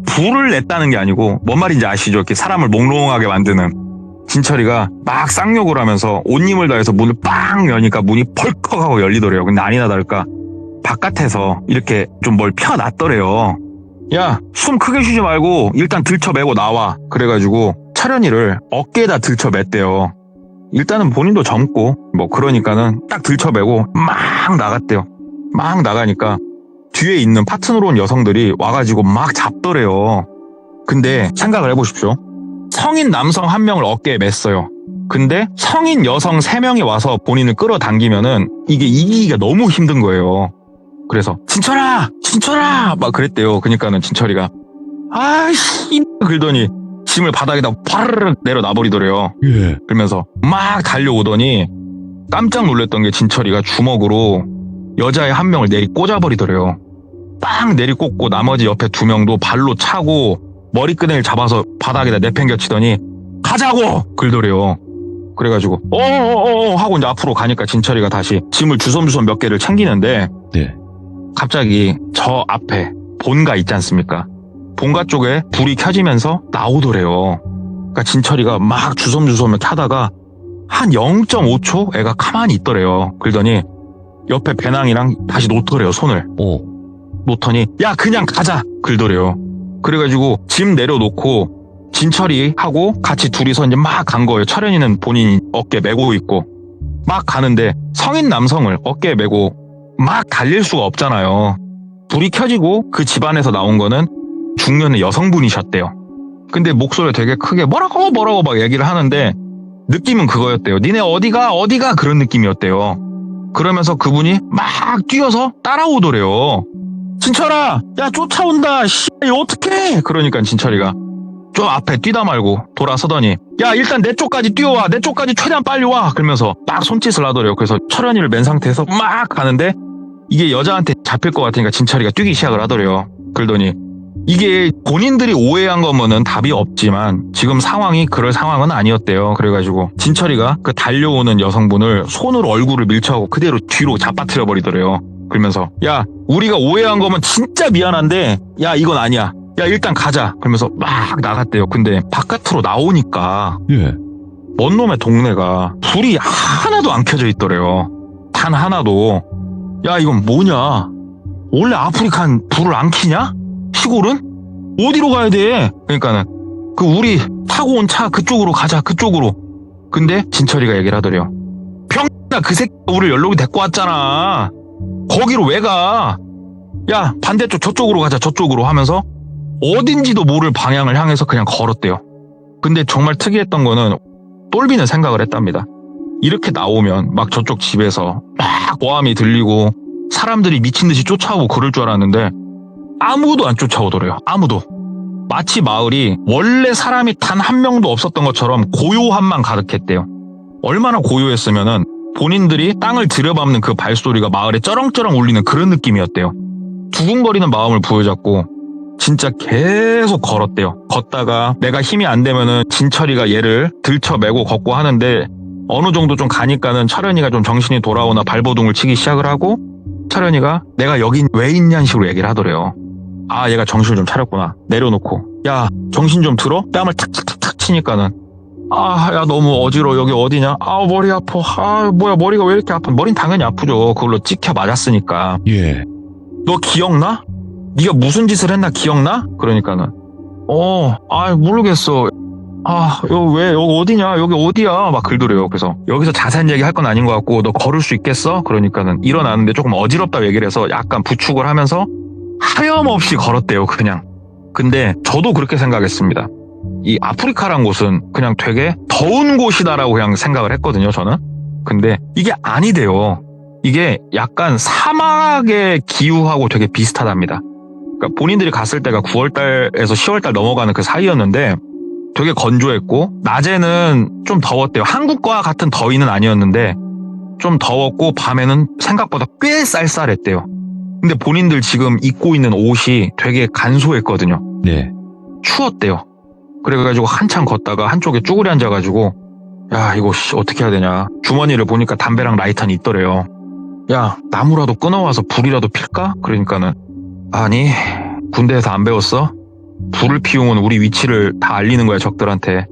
불을 냈다는 게 아니고 뭔 말인지 아시죠? 이렇게 사람을 몽롱하게 만드는. 진철이가 막 쌍욕을 하면서 온 힘을 다해서 문을 빵 여니까 문이 벌컥 하고 열리더래요. 근데 아니나 다를까 바깥에서 이렇게 좀 뭘 펴놨더래요. 야, 숨 크게 쉬지 말고 일단 들쳐매고 나와. 그래가지고 철현이를 어깨에다 들쳐맸대요. 일단은 본인도 젊고 뭐 그러니까는 딱 들쳐매고 막 나갔대요. 막 나가니까 뒤에 있는 파트너로 여성들이 와가지고 막 잡더래요. 근데 생각을 해보십시오. 성인 남성 1명을 어깨에 맸어요. 근데 성인 여성 3명이 와서 본인을 끌어당기면은 이게 이기기가 너무 힘든 거예요. 그래서 진철아 막 그랬대요. 그러니까는 진철이가 아이씨 그러더니 짐을 바닥에다 파르르 내려놔버리더래요. 예. 그러면서 막 달려오더니 깜짝 놀랐던 게 진철이가 주먹으로 여자의 1명을 내리 꽂아버리더래요. 빵 내리 꽂고 나머지 옆에 2명도 발로 차고 머리끄댕이를 잡아서 바닥에다 내팽겨치더니 가자고! 그러더래요. 그래가지고 하고 이제 앞으로 가니까 진철이가 다시 짐을 주섬주섬 몇 개를 챙기는데 네. 갑자기 저 앞에 본가 있지 않습니까? 본가 쪽에 불이 켜지면서 나오더래요. 그러니까 진철이가 막 주섬주섬 타다가 한 0.5초 애가 가만히 있더래요. 그러더니 옆에 배낭이랑 다시 놓더래요. 손을. 놓더니 야 그냥 가자! 그러더래요. 그래가지고 짐 내려놓고 진철이하고 같이 둘이서 이제 막 간 거예요. 철현이는 본인이 어깨에 메고 있고 막 가는데 성인 남성을 어깨에 메고 막 달릴 수가 없잖아요. 불이 켜지고 그 집안에서 나온 거는 중년의 여성분이셨대요. 근데 목소리가 되게 크게 뭐라고 막 얘기를 하는데 느낌은 그거였대요. 니네 어디가 그런 느낌이었대요. 그러면서 그분이 막 뛰어서 따라오더래요. 진철아, 야 쫓아온다. 씨, 이거 어떡해? 그러니까 진철이가 저 앞에 뛰다 말고 돌아서더니 야 일단 내 쪽까지 뛰어와. 내 쪽까지 최대한 빨리 와. 그러면서 막 손짓을 하더래요. 그래서 철현이를 맨 상태에서 막 가는데 이게 여자한테 잡힐 것 같으니까 진철이가 뛰기 시작을 하더래요. 그러더니 이게 본인들이 오해한 거면은 답이 없지만 지금 상황이 그럴 상황은 아니었대요. 그래가지고 진철이가 그 달려오는 여성분을 손으로 얼굴을 밀쳐하고 그대로 뒤로 잡아뜨려 버리더래요. 그러면서 야 우리가 오해한 거면 진짜 미안한데 야 이건 아니야. 야 일단 가자. 그러면서 막 나갔대요. 근데 바깥으로 나오니까 예. 먼 놈의 동네가 불이 하나도 안 켜져 있더래요. 단 하나도. 야 이건 뭐냐? 원래 아프리카는 불을 안 켜냐? 시골은? 어디로 가야 돼? 그러니까는 그 우리 타고 온 차 그쪽으로 가자. 그쪽으로. 근데 진철이가 얘기를 하더래요. 평나 그 새끼 우리를 연락이 데리고 왔잖아. 거기로 왜 가? 야 반대쪽 저쪽으로 가자. 저쪽으로 하면서 어딘지도 모를 방향을 향해서 그냥 걸었대요. 근데 정말 특이했던 거는 똘비는 생각을 했답니다. 이렇게 나오면 막 저쪽 집에서 막 고함이 들리고 사람들이 미친 듯이 쫓아오고 그럴 줄 알았는데 아무도 안 쫓아오더래요. 아무도. 마치 마을이 원래 사람이 단 한 명도 없었던 것처럼 고요함만 가득했대요. 얼마나 고요했으면은 본인들이 땅을 들여밟는 그 발소리가 마을에 쩌렁쩌렁 울리는 그런 느낌이었대요. 두근거리는 마음을 부여잡고 진짜 계속 걸었대요. 걷다가 내가 힘이 안 되면은 진철이가 얘를 들쳐매고 걷고 하는데 어느 정도 좀 가니까는 철현이가 좀 정신이 돌아오나 발버둥을 치기 시작을 하고 철현이가 내가 여긴 왜 있냐는 식으로 얘기를 하더래요. 아 얘가 정신을 좀 차렸구나. 내려놓고 야 정신 좀 들어? 뺨을 탁탁탁탁 치니까는 아 야 너무 어지러워. 여기 어디냐? 아 머리 아파. 아 뭐야 머리가 왜 이렇게 아파? 머린 당연히 아프죠. 그걸로 찍혀 맞았으니까. 예. 너 기억나? 네가 무슨 짓을 했나 기억나? 그러니까는 모르겠어. 여기 어디냐? 여기 어디야? 막 그러더래요. 그래서 여기서 자세한 얘기 할 건 아닌 것 같고 너 걸을 수 있겠어? 그러니까는 일어나는데 조금 어지럽다고 얘기를 해서 약간 부축을 하면서 하염없이 걸었대요. 그냥. 근데 저도 그렇게 생각했습니다. 이 아프리카란 곳은 그냥 되게 더운 곳이다라고 그냥 생각을 했거든요. 저는. 근데 이게 아니대요. 이게 약간 사막의 기후하고 되게 비슷하답니다. 그러니까 본인들이 갔을 때가 9월달에서 10월달 넘어가는 그 사이였는데 되게 건조했고 낮에는 좀 더웠대요. 한국과 같은 더위는 아니었는데 좀 더웠고 밤에는 생각보다 꽤 쌀쌀했대요. 근데 본인들 지금 입고 있는 옷이 되게 간소했거든요. 네. 추웠대요. 그래가지고 한참 걷다가 한쪽에 쭈그리 앉아가지고 야 이거 어떻게 해야 되냐. 주머니를 보니까 담배랑 라이터는 있더래요. 야 나무라도 끊어와서 불이라도 필까? 그러니까는 아니 군대에서 안 배웠어? 불을 피우면 우리 위치를 다 알리는 거야 적들한테.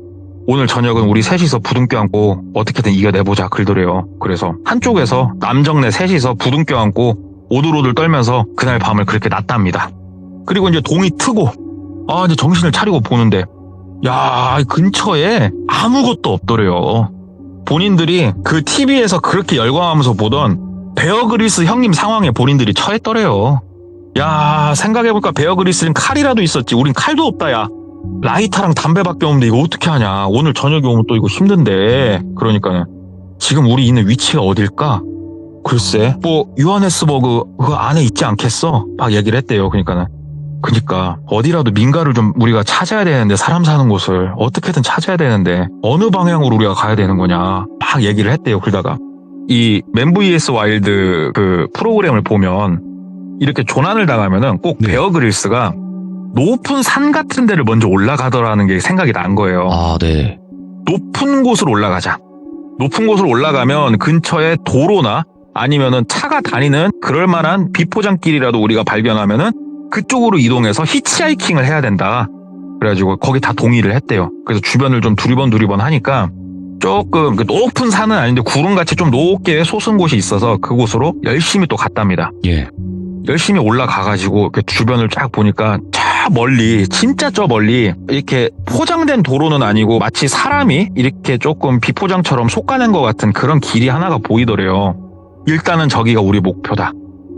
오늘 저녁은 우리 셋이서 부둥 껴안고 어떻게든 이겨내보자 그러더래요. 그래서 한쪽에서 남정네 셋이서 부둥 껴안고 오들오들 떨면서 그날 밤을 그렇게 났답니다. 그리고 이제 동이 트고 이제 정신을 차리고 보는데 야 근처에 아무것도 없더래요. 본인들이 그 TV에서 그렇게 열광하면서 보던 베어 그릴스 형님 상황에 본인들이 처했더래요. 야 생각해볼까 베어 그릴스는 칼이라도 있었지. 우린 칼도 없다 야. 라이터랑 담배밖에 없는데 이거 어떻게 하냐. 오늘 저녁에 오면 또 이거 힘든데. 그러니까는 지금 우리 있는 위치가 어딜까? 글쎄 뭐 요하네스버그 그 안에 있지 않겠어? 막 얘기를 했대요. 그러니까 어디라도 민가를 좀 우리가 찾아야 되는데 사람 사는 곳을 어떻게든 찾아야 되는데 어느 방향으로 우리가 가야 되는 거냐 막 얘기를 했대요. 그러다가 이 맨 vs 와일드 그 프로그램을 보면 이렇게 조난을 당하면은 꼭 베어 그릴스가 높은 산 같은 데를 먼저 올라가더라는 게 생각이 난 거예요. 아, 네. 높은 곳으로 올라가자. 높은 곳으로 올라가면 근처에 도로나 아니면은 차가 다니는 그럴 만한 비포장길이라도 우리가 발견하면은 그쪽으로 이동해서 히치하이킹을 해야 된다. 그래가지고 거기 다 동의를 했대요. 그래서 주변을 좀 두리번 하니까 조금 높은 산은 아닌데 구름같이 좀 높게 솟은 곳이 있어서 그곳으로 열심히 또 갔답니다. 예. 열심히 올라가가지고 주변을 쫙 보니까 저 멀리 진짜 저 멀리 이렇게 포장된 도로는 아니고 마치 사람이 이렇게 조금 비포장처럼 솎아낸 것 같은 그런 길이 하나가 보이더래요. 일단은 저기가 우리 목표다.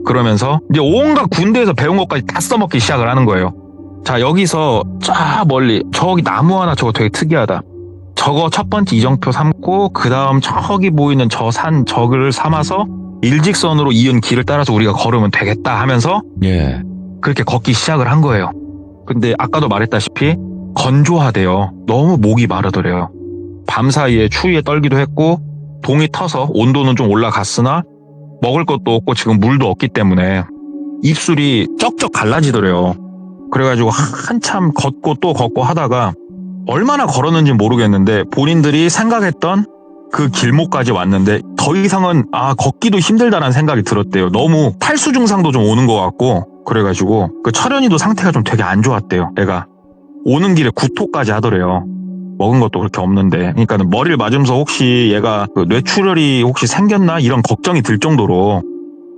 그러면서 이제 온갖 군대에서 배운 것까지 다 써먹기 시작을 하는 거예요. 자 여기서 저 멀리 저기 나무 하나 저거 되게 특이하다. 저거 첫 번째 이정표 삼고 그 다음 저기 보이는 저 산 저기를 삼아서 일직선으로 이은 길을 따라서 우리가 걸으면 되겠다 하면서 예. 그렇게 걷기 시작을 한 거예요. 근데 아까도 말했다시피 건조하대요. 너무 목이 마르더래요. 밤사이에 추위에 떨기도 했고 동이 터서 온도는 좀 올라갔으나 먹을 것도 없고 지금 물도 없기 때문에 입술이 쩍쩍 갈라지더래요. 그래가지고 한참 걷고 또 걷고 하다가 얼마나 걸었는지 모르겠는데 본인들이 생각했던 그 길목까지 왔는데 더 이상은 걷기도 힘들다라는 생각이 들었대요. 너무 탈수 증상도 좀 오는 것 같고 그래가지고 그 철현이도 상태가 좀 되게 안 좋았대요. 애가 오는 길에 구토까지 하더래요. 먹은 것도 그렇게 없는데 그러니까 머리를 맞으면서 혹시 얘가 그 뇌출혈이 혹시 생겼나 이런 걱정이 들 정도로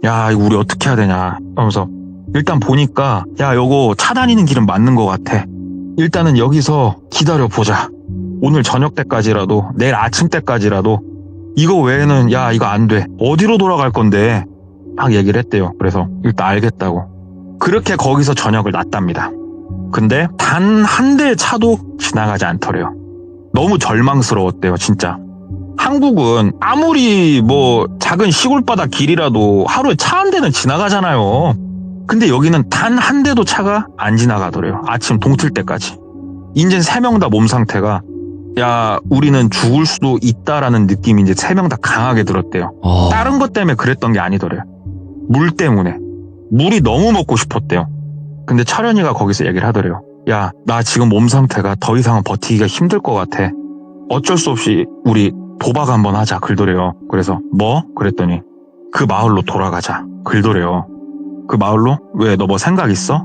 야 이거 우리 어떻게 해야 되냐 하면서 일단 보니까 야 요거 차 다니는 길은 맞는 것 같아. 일단은 여기서 기다려보자. 오늘 저녁 때까지라도 내일 아침 때까지라도 이거 외에는 야 이거 안 돼. 어디로 돌아갈 건데 막 얘기를 했대요. 그래서 일단 알겠다고. 그렇게 거기서 저녁을 놨답니다. 근데 단 한 대의 차도 지나가지 않더래요. 너무 절망스러웠대요 진짜. 한국은 아무리 뭐 작은 시골바다 길이라도 하루에 차 한 대는 지나가잖아요. 근데 여기는 단 한 대도 차가 안 지나가더래요. 아침 동틀 때까지. 이제 3명 다 몸 상태가 야 우리는 죽을 수도 있다라는 느낌이 이제 3명 다 강하게 들었대요. 다른 것 때문에 그랬던 게 아니더래요. 물 때문에. 물이 너무 먹고 싶었대요. 근데 철현이가 거기서 얘기를 하더래요. 야 나 지금 몸 상태가 더 이상은 버티기가 힘들 것 같아. 어쩔 수 없이 우리 도박 한번 하자 글더래요. 그래서 뭐? 그랬더니 그 마을로 돌아가자 글더래요. 그 마을로? 왜 너 뭐 생각 있어?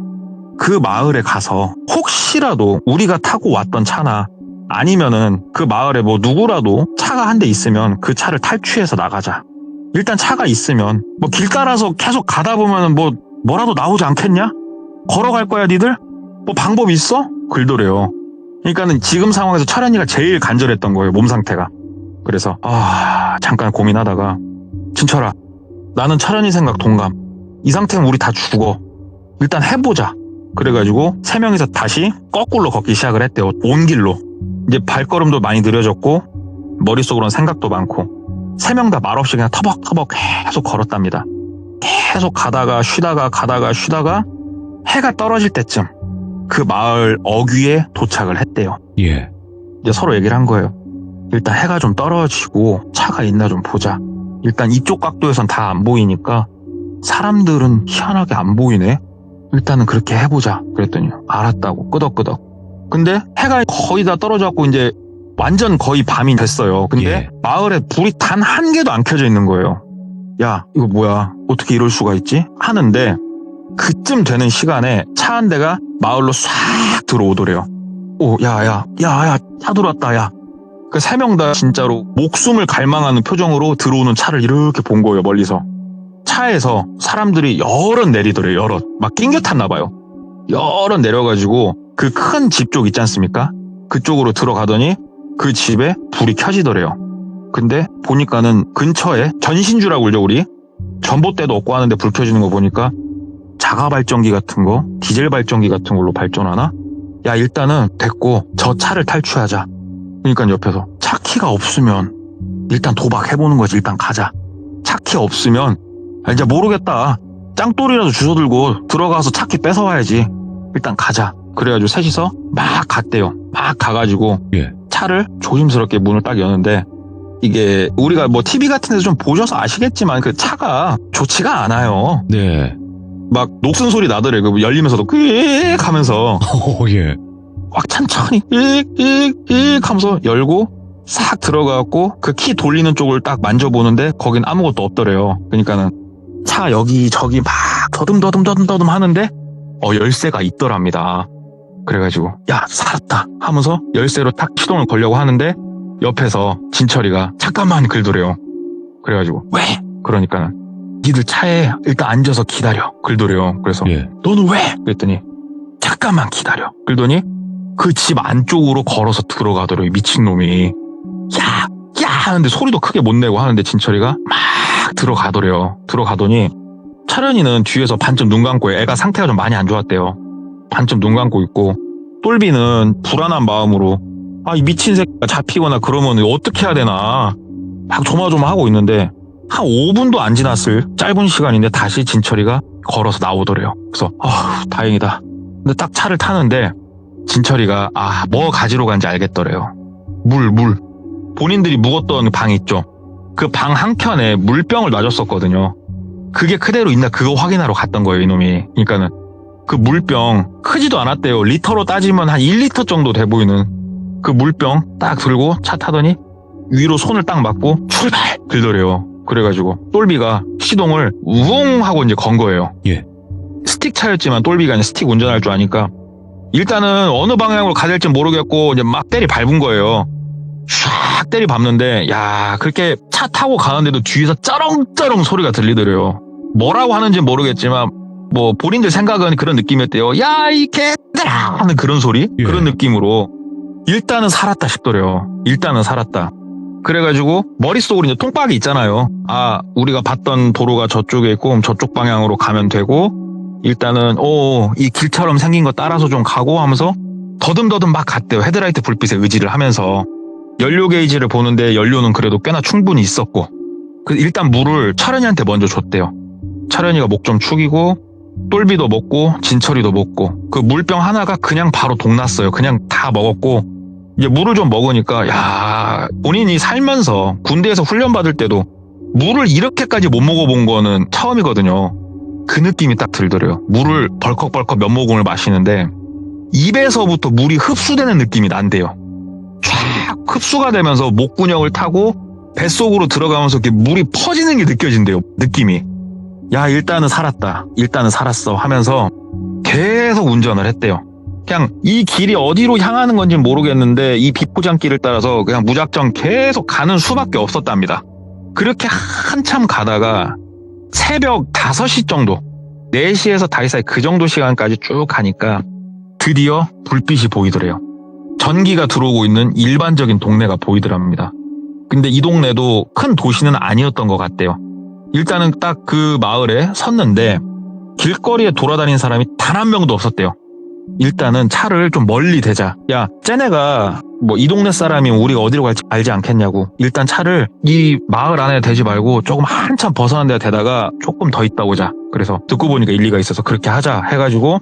그 마을에 가서 혹시라도 우리가 타고 왔던 차나 아니면은 그 마을에 뭐 누구라도 차가 한 대 있으면 그 차를 탈취해서 나가자. 일단 차가 있으면 뭐 길 따라서 계속 가다 보면은 뭐라도 나오지 않겠냐? 걸어갈 거야 니들? 뭐 방법 있어? 글더래요. 그러니까는 지금 상황에서 철현이가 제일 간절했던 거예요. 몸 상태가. 그래서 잠깐 고민하다가 진철아 나는 철현이 생각 동감. 이 상태면 우리 다 죽어. 일단 해보자. 그래가지고 3명이서 다시 거꾸로 걷기 시작을 했대요. 온 길로. 이제 발걸음도 많이 느려졌고 머릿속으로는 생각도 많고 3명 다 말없이 그냥 터벅터벅 계속 걸었답니다. 계속 가다가 쉬다가 해가 떨어질 때쯤 그 마을 어귀에 도착을 했대요. 예. 이제 서로 얘기를 한 거예요. 일단 해가 좀 떨어지고 차가 있나 좀 보자. 일단 이쪽 각도에선 다 안 보이니까 사람들은 희한하게 안 보이네. 일단은 그렇게 해보자. 그랬더니 알았다고 끄덕끄덕. 근데 해가 거의 다 떨어져갖고 이제 완전 거의 밤이 됐어요. 근데 예. 마을에 불이 단 한 개도 안 켜져 있는 거예요. 야 이거 뭐야 어떻게 이럴 수가 있지? 하는데 그쯤 되는 시간에 차 한 대가 마을로 싹 들어오더래요. 오 야야 차 들어왔다 야. 그 3명 다 진짜로 목숨을 갈망하는 표정으로 들어오는 차를 이렇게 본 거예요. 멀리서. 차에서 사람들이 여럿 내리더래요. 여럿. 막 낑겨 탔나 봐요. 여럿 내려가지고 그 큰 집 쪽 있지 않습니까? 그쪽으로 들어가더니 그 집에 불이 켜지더래요. 근데 보니까는 근처에 전신주라고 그러죠 우리. 전봇대도 없고 하는데 불 켜지는 거 보니까 자가 발전기 같은 거, 디젤 발전기 같은 걸로 발전하나? 야 일단은 됐고 저 차를 탈취하자. 그러니까 옆에서 차키가 없으면 일단 도박해보는 거지. 일단 가자. 차키 없으면 이제 모르겠다. 짱돌이라도 주워들고 들어가서 차키 뺏어와야지. 일단 가자. 그래가지고 셋이서 막 갔대요. 막 가가지고 예. 차를 조심스럽게 문을 딱 여는데 이게 우리가 뭐 TV 같은 데서 좀 보셔서 아시겠지만 그 차가 좋지가 않아요. 네. 막 녹슨 소리 나더래. 그 열리면서도 끄익 하면서 예. 막 천천히 익익익 하면서 열고 싹 들어가갖고 그 키 돌리는 쪽을 딱 만져보는데 거긴 아무것도 없더래요. 그러니까는 차 여기저기 막 더듬더듬 하는데 열쇠가 있더랍니다. 그래가지고 야 살았다 하면서 열쇠로 탁 시동을 걸려고 하는데 옆에서 진철이가 잠깐만 글더래요. 그래가지고 왜? 그러니까는 니들 차에 일단 앉아서 기다려 글더래요. 그래서 예. 너는 왜? 그랬더니 잠깐만 기다려 글더니 그 집 안쪽으로 걸어서 들어가더래요. 미친놈이. 야 하는데 소리도 크게 못 내고 하는데 진철이가 막 들어가더래요. 들어가더니 철현이는 뒤에서 반쯤 눈 감고 애가 상태가 좀 많이 안 좋았대요. 반쯤 눈 감고 있고 똘비는 불안한 마음으로 이 미친 새끼가 잡히거나 그러면 어떻게 해야 되나 막 조마조마하고 있는데 한 5분도 안 지났을 짧은 시간인데 다시 진철이가 걸어서 나오더래요. 그래서 다행이다. 근데 딱 차를 타는데 진철이가 뭐 가지러 간지 알겠더래요. 물. 본인들이 묵었던 방 있죠. 그 방 한켠에 물병을 놔줬었거든요. 그게 그대로 있나 그거 확인하러 갔던 거예요, 이놈이. 그러니까는 그 물병 크지도 않았대요. 리터로 따지면 한 1리터 정도 돼 보이는 그 물병 딱 들고 차 타더니 위로 손을 딱 맞고 출발! 들더래요. 그래가지고 똘비가 시동을 우웅 하고 이제 건 거예요. 예. 스틱 차였지만 똘비가 이제 스틱 운전할 줄 아니까 일단은 어느 방향으로 가야 될지 모르겠고 이제 막 때리 밟은 거예요. 샥 때리 밟는데 그렇게 차 타고 가는데도 뒤에서 쩌렁쩌렁 소리가 들리더래요. 뭐라고 하는지 모르겠지만 뭐 본인들 생각은 그런 느낌이었대요. 야 이 개들아 하는 그런 소리? 예. 그런 느낌으로 일단은 살았다 싶더래요. 일단은 살았다. 그래가지고 머릿속으로 이제 통박이 있잖아요. 우리가 봤던 도로가 저쪽에 있고 그럼 저쪽 방향으로 가면 되고 일단은 이 길처럼 생긴 거 따라서 좀 가고 하면서 더듬더듬 막 갔대요. 헤드라이트 불빛에 의지를 하면서 연료 게이지를 보는데 연료는 그래도 꽤나 충분히 있었고 일단 물을 철현이한테 먼저 줬대요. 철현이가 목 좀 축이고 똘비도 먹고 진철이도 먹고 그 물병 하나가 그냥 바로 동났어요. 그냥 다 먹었고 이제 물을 좀 먹으니까 본인이 살면서 군대에서 훈련받을 때도 물을 이렇게까지 못 먹어본 거는 처음이거든요. 그 느낌이 딱 들더래요. 물을 벌컥벌컥 몇 모금을 마시는데 입에서부터 물이 흡수되는 느낌이 난대요. 쫙 흡수가 되면서 목구녕을 타고 뱃속으로 들어가면서 이렇게 물이 퍼지는 게 느껴진대요. 느낌이. 일단은 살았다. 일단은 살았어 하면서 계속 운전을 했대요. 그냥 이 길이 어디로 향하는 건지 모르겠는데 이 비포장길을 따라서 그냥 무작정 계속 가는 수밖에 없었답니다. 그렇게 한참 가다가 새벽 5시 정도 4시에서 5시 사이 그 정도 시간까지 쭉 가니까 드디어 불빛이 보이더래요. 전기가 들어오고 있는 일반적인 동네가 보이더랍니다. 근데 이 동네도 큰 도시는 아니었던 것 같대요. 일단은 딱 그 마을에 섰는데 길거리에 돌아다니는 사람이 단 한 명도 없었대요. 일단은 차를 좀 멀리 대자. 쟤네가 뭐 이 동네 사람이면 우리가 어디로 갈지 알지 않겠냐고. 일단 차를 이 마을 안에 대지 말고 조금 한참 벗어난 데다 대다가 조금 더 있다 오자. 그래서 듣고 보니까 일리가 있어서 그렇게 하자 해가지고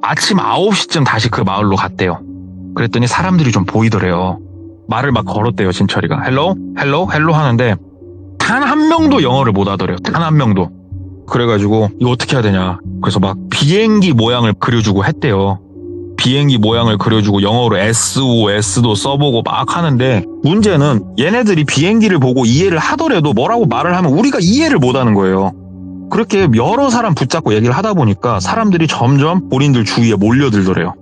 아침 9시쯤 다시 그 마을로 갔대요. 그랬더니 사람들이 좀 보이더래요. 말을 막 걸었대요, 진철이가. 헬로 하는데 단 한 명도 영어를 못 하더래요. 단 한 명도. 그래가지고 이거 어떻게 해야 되냐. 그래서 막 비행기 모양을 그려주고 했대요. 비행기 모양을 그려주고 영어로 SOS도 써보고 막 하는데 문제는 얘네들이 비행기를 보고 이해를 하더라도 뭐라고 말을 하면 우리가 이해를 못하는 거예요. 그렇게 여러 사람 붙잡고 얘기를 하다 보니까 사람들이 점점 본인들 주위에 몰려들더래요.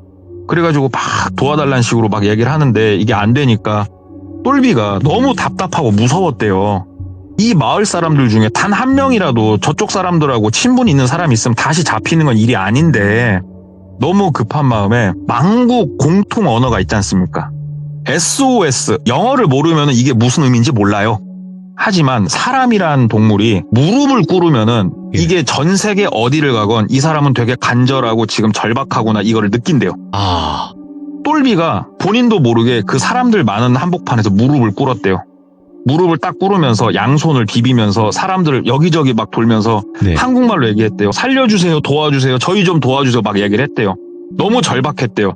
그래가지고 막 도와달라는 식으로 막 얘기를 하는데 이게 안 되니까 똘비가 너무 답답하고 무서웠대요. 이 마을 사람들 중에 단 한 명이라도 저쪽 사람들하고 친분이 있는 사람이 있으면 다시 잡히는 건 일이 아닌데 너무 급한 마음에 만국 공통 언어가 있지 않습니까? SOS, 영어를 모르면 이게 무슨 의미인지 몰라요. 하지만 사람이란 동물이 무릎을 꿇으면은 이게 전 세계 어디를 가건 이 사람은 되게 간절하고 지금 절박하구나 이거를 느낀대요. 똘비가 본인도 모르게 그 사람들 많은 한복판에서 무릎을 꿇었대요. 무릎을 딱 꿇으면서 양손을 비비면서 사람들을 여기저기 막 돌면서 한국말로 얘기했대요. 살려주세요, 도와주세요, 저희 좀 도와주세요 막 얘기를 했대요. 너무 절박했대요.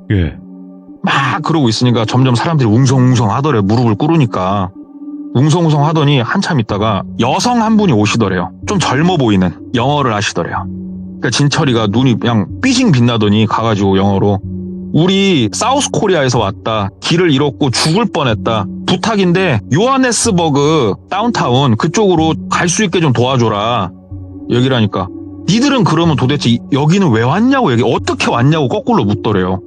막 그러고 있으니까 점점 사람들이 웅성웅성 하더래요. 무릎을 꿇으니까. 웅성웅성 하더니 한참 있다가 여성 한 분이 오시더래요. 좀 젊어 보이는 영어를 하시더래요. 그러니까 진철이가 눈이 그냥 삐싱 빛나더니 가가지고 영어로 우리 사우스 코리아에서 왔다. 길을 잃었고 죽을 뻔했다. 부탁인데 요하네스버그 다운타운 그쪽으로 갈 수 있게 좀 도와줘라. 얘기를 하니까 니들은 그러면 도대체 여기는 왜 왔냐고 여기 어떻게 왔냐고 거꾸로 묻더래요.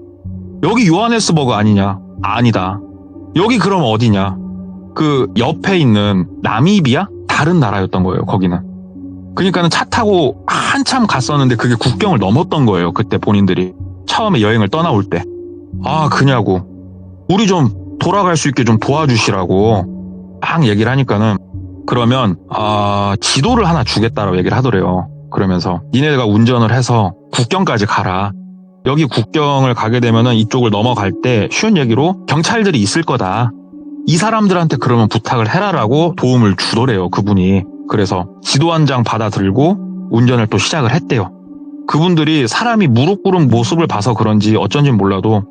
여기 요하네스버그 아니냐? 아니다. 여기 그럼 어디냐? 그 옆에 있는 나미비아? 다른 나라였던 거예요. 거기는. 그러니까는 차 타고 한참 갔었는데 그게 국경을 넘었던 거예요. 그때 본인들이. 처음에 여행을 떠나올 때. 그냐고. 우리 좀 돌아갈 수 있게 좀 도와주시라고 막 얘기를 하니까는 그러면 지도를 하나 주겠다라고 얘기를 하더래요. 그러면서 니네가 운전을 해서 국경까지 가라. 여기 국경을 가게 되면은 이쪽을 넘어갈 때 쉬운 얘기로 경찰들이 있을 거다. 이 사람들한테 그러면 부탁을 해라라고 도움을 주더래요. 그분이. 그래서 지도 한 장 받아 들고 운전을 또 시작을 했대요. 그분들이 사람이 무릎 꿇은 모습을 봐서 그런지 어쩐지 몰라도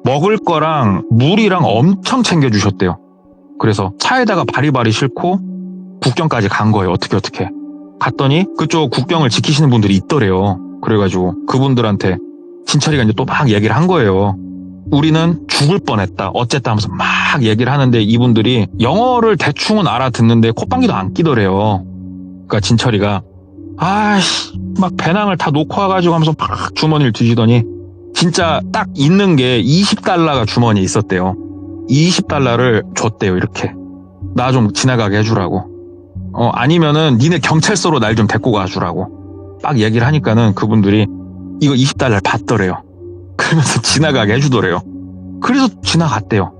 먹을 거랑 물이랑 엄청 챙겨주셨대요. 그래서 차에다가 바리바리 싣고 국경까지 간 거예요. 어떻게. 갔더니 그쪽 국경을 지키시는 분들이 있더래요. 그래가지고 그분들한테 진철이가 이제 또 막 얘기를 한 거예요. 우리는 죽을 뻔했다. 어쨌다 하면서 막 얘기를 하는데 이분들이 영어를 대충은 알아듣는데 콧방귀도 안 끼더래요. 그러니까 진철이가 막 배낭을 다 놓고 와가지고 하면서 막 주머니를 뒤지더니 진짜 딱 있는 게 20달러가 주머니에 있었대요. 20달러를 줬대요. 이렇게. 나 좀 지나가게 해주라고. 아니면은 니네 경찰서로 날 좀 데리고 가주라고. 막 얘기를 하니까는 그분들이 이거 20달러를 받더래요. 그러면서 지나가게 해주더래요. 그래서 지나갔대요.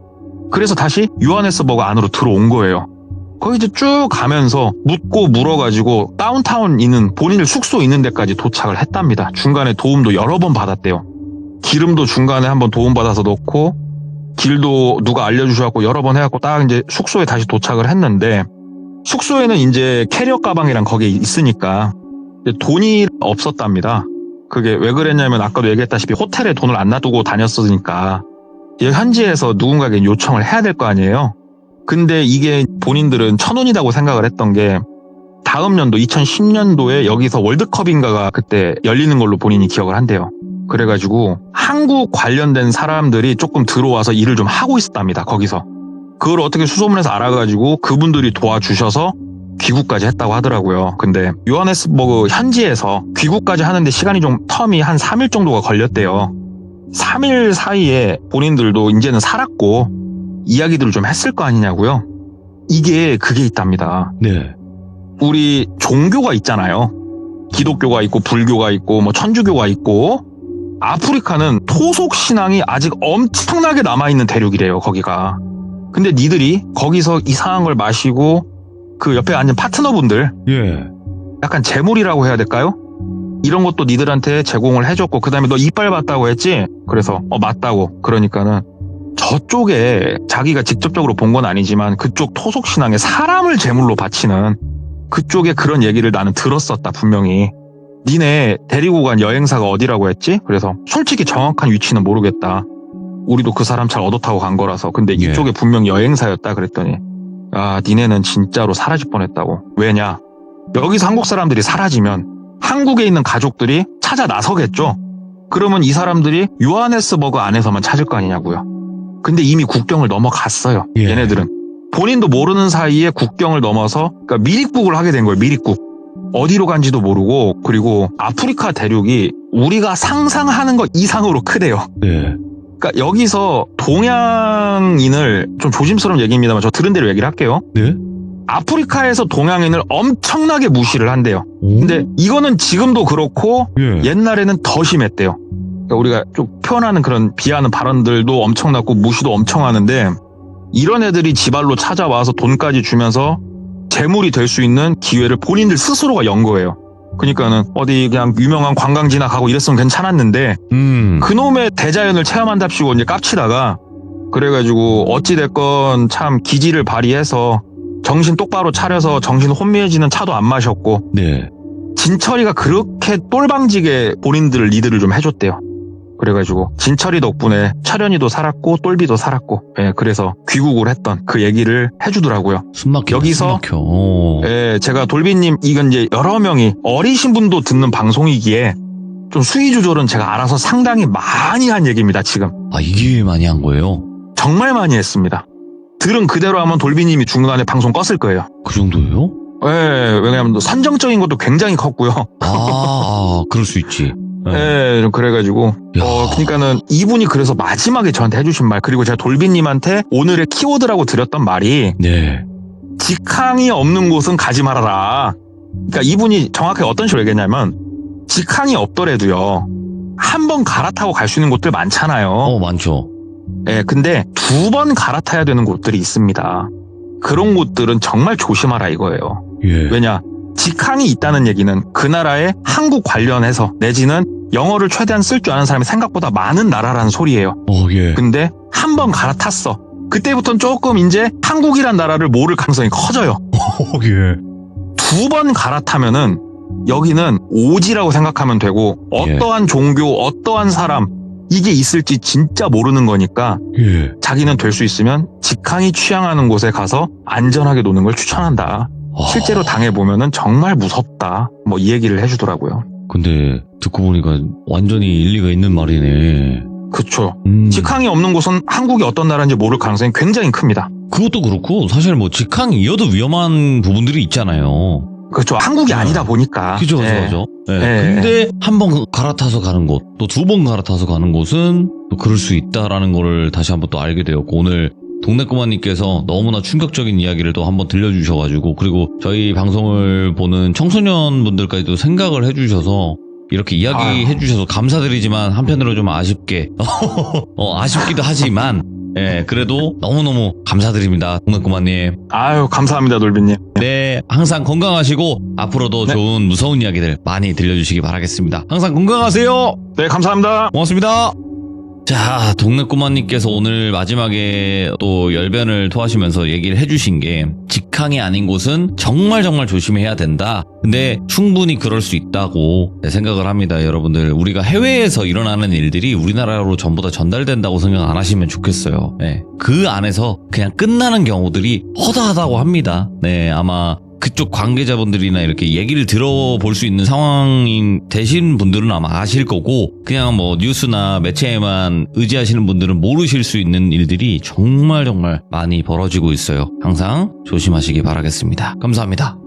그래서 다시 요하네스버그 안으로 들어온 거예요. 거기 이제 쭉 가면서 묻고 물어가지고 다운타운 있는 본인들 숙소 있는 데까지 도착을 했답니다. 중간에 도움도 여러 번 받았대요. 기름도 중간에 한번 도움받아서 넣고 길도 누가 알려주셔갖고 여러 번 해갖고 딱 이제 숙소에 다시 도착을 했는데 숙소에는 이제 캐리어 가방이랑 거기에 있으니까 돈이 없었답니다. 그게 왜 그랬냐면 아까도 얘기했다시피 호텔에 돈을 안 놔두고 다녔으니까 현지에서 누군가에게 요청을 해야 될 거 아니에요. 근데 이게 본인들은 1,000원이라고 생각을 했던 게 다음 연도 2010년도에 여기서 월드컵인가가 그때 열리는 걸로 본인이 기억을 한대요. 그래가지고 한국 관련된 사람들이 조금 들어와서 일을 좀 하고 있었답니다. 거기서. 그걸 어떻게 수소문해서 알아가지고 그분들이 도와주셔서 귀국까지 했다고 하더라고요. 근데 요하네스버그 현지에서 귀국까지 하는데 시간이 좀 텀이 한 3일 정도가 걸렸대요. 3일 사이에 본인들도 이제는 살았고 이야기들을 좀 했을 거 아니냐고요. 그게 있답니다. 네. 우리 종교가 있잖아요. 기독교가 있고 불교가 있고 뭐 천주교가 있고 아프리카는 토속 신앙이 아직 엄청나게 남아있는 대륙이래요. 거기가. 근데 니들이 거기서 이상한 걸 마시고 그 옆에 앉은 파트너분들 약간 재물이라고 해야 될까요? 이런 것도 니들한테 제공을 해줬고 그다음에 너 이빨 봤다고 했지? 그래서 맞다고. 그러니까는 저쪽에 자기가 직접적으로 본 건 아니지만 그쪽 토속 신앙에 사람을 제물로 바치는 그쪽에 그런 얘기를 나는 들었었다 분명히. 니네 데리고 간 여행사가 어디라고 했지? 그래서 솔직히 정확한 위치는 모르겠다. 우리도 그 사람 잘 얻어 타고 간 거라서. 근데 이쪽에 분명 여행사였다 그랬더니 니네는 진짜로 사라질 뻔했다고. 왜냐? 여기서 한국 사람들이 사라지면 한국에 있는 가족들이 찾아 나서겠죠. 그러면 이 사람들이 요하네스버그 안에서만 찾을 거 아니냐고요. 근데 이미 국경을 넘어갔어요. 얘네들은. 본인도 모르는 사이에 국경을 넘어서 그러니까 미립국을 하게 된 거예요. 미립국. 어디로 간지도 모르고 그리고 아프리카 대륙이 우리가 상상하는 것 이상으로 크대요. 그러니까 여기서 동양인을 좀 조심스러운 얘기입니다만 저 들은 대로 얘기를 할게요. 아프리카에서 동양인을 엄청나게 무시를 한대요. 근데 이거는 지금도 그렇고 옛날에는 더 심했대요. 그러니까 우리가 좀 표현하는 그런 비하하는 발언들도 엄청나고 무시도 엄청 하는데 이런 애들이 지발로 찾아와서 돈까지 주면서 재물이 될 수 있는 기회를 본인들 스스로가 연 거예요. 그러니까는 어디 그냥 유명한 관광지나 가고 이랬으면 괜찮았는데 그놈의 대자연을 체험한답시고 이제 깝치다가 그래가지고 어찌됐건 참 기지를 발휘해서 정신 똑바로 차려서 정신 혼미해지는 차도 안 마셨고 진철이가 그렇게 똘방지게 본인들 리드를 좀 해줬대요. 그래가지고 진철이 덕분에 철현이도 살았고 똘비도 살았고 그래서 귀국을 했던 그 얘기를 해주더라고요. 숨막혀. 여기서 제가 돌비님 이건 이제 여러 명이 어리신 분도 듣는 방송이기에 좀 수위 조절은 제가 알아서 상당히 많이 한 얘기입니다. 지금. 이게 많이 한 거예요? 정말 많이 했습니다. 들은 그대로 하면 돌비님이 중간에 방송 껐을 거예요. 그 정도예요? 왜냐면 선정적인 것도 굉장히 컸고요. 그럴 수 있지. 그래가지고 그러니까는 이분이 그래서 마지막에 저한테 해주신 말 그리고 제가 돌비님한테 오늘의 키워드라고 드렸던 말이 직항이 없는 곳은 가지 말아라. 그러니까 이분이 정확하게 어떤 식으로 얘기했냐면 직항이 없더라도요 한 번 갈아타고 갈 수 있는 곳들 많잖아요. 많죠. 근데 2번 갈아타야 되는 곳들이 있습니다. 그런 곳들은 정말 조심하라 이거예요. 왜냐? 직항이 있다는 얘기는 그 나라에 한국 관련해서 내지는 영어를 최대한 쓸 줄 아는 사람이 생각보다 많은 나라라는 소리예요. 근데 한 번 갈아탔어. 그때부터는 조금 이제 한국이란 나라를 모를 가능성이 커져요. 두 번 갈아타면은 여기는 오지라고 생각하면 되고 어떠한 종교, 어떠한 사람 이게 있을지 진짜 모르는 거니까 예. 자기는 될 수 있으면 직항이 취향하는 곳에 가서 안전하게 노는 걸 추천한다. 실제로 당해보면은 정말 무섭다. 뭐 이 얘기를 해주더라고요. 근데 듣고 보니까 완전히 일리가 있는 말이네. 그쵸. 직항이 없는 곳은 한국이 어떤 나라인지 모를 가능성이 굉장히 큽니다. 그것도 그렇고 사실 뭐 직항이어도 위험한 부분들이 있잖아요. 그렇죠. 한국이 아니다 보니까. 그죠, 예. 그죠. 네. 예. 근데 한 번 갈아타서 가는 곳, 또 두 번 갈아타서 가는 곳은 또 그럴 수 있다라는 거를 다시 한번 또 알게 되었고, 오늘 동네꼬마님께서 너무나 충격적인 이야기를 또 한번 들려주셔가지고, 그리고 저희 방송을 보는 청소년 분들까지도 생각을 해주셔서 이렇게 이야기해 주셔서 감사드리지만 한편으로 좀 아쉽게 아쉽기도 하지만 그래도 너무너무 감사드립니다. 동네꼬마님. 아유, 감사합니다, 놀비님. 네, 항상 건강하시고 앞으로도 네. 좋은 무서운 이야기들 많이 들려주시기 바라겠습니다. 항상 건강하세요. 네, 감사합니다. 고맙습니다. 자, 동네꼬마님께서 오늘 마지막에 또 열변을 토하시면서 얘기를 해주신 게 직항이 아닌 곳은 정말 조심해야 된다. 근데 충분히 그럴 수 있다고 생각을 합니다. 여러분들, 우리가 해외에서 일어나는 일들이 우리나라로 전부 다 전달된다고 생각 안 하시면 좋겠어요. 네, 그 안에서 그냥 끝나는 경우들이 허다하다고 합니다. 네, 아마 그쪽 관계자분들이나 이렇게 얘기를 들어볼 수 있는 상황이 되신 분들은 아마 아실 거고, 그냥 뭐 뉴스나 매체에만 의지하시는 분들은 모르실 수 있는 일들이 정말 많이 벌어지고 있어요. 항상 조심하시기 바라겠습니다. 감사합니다.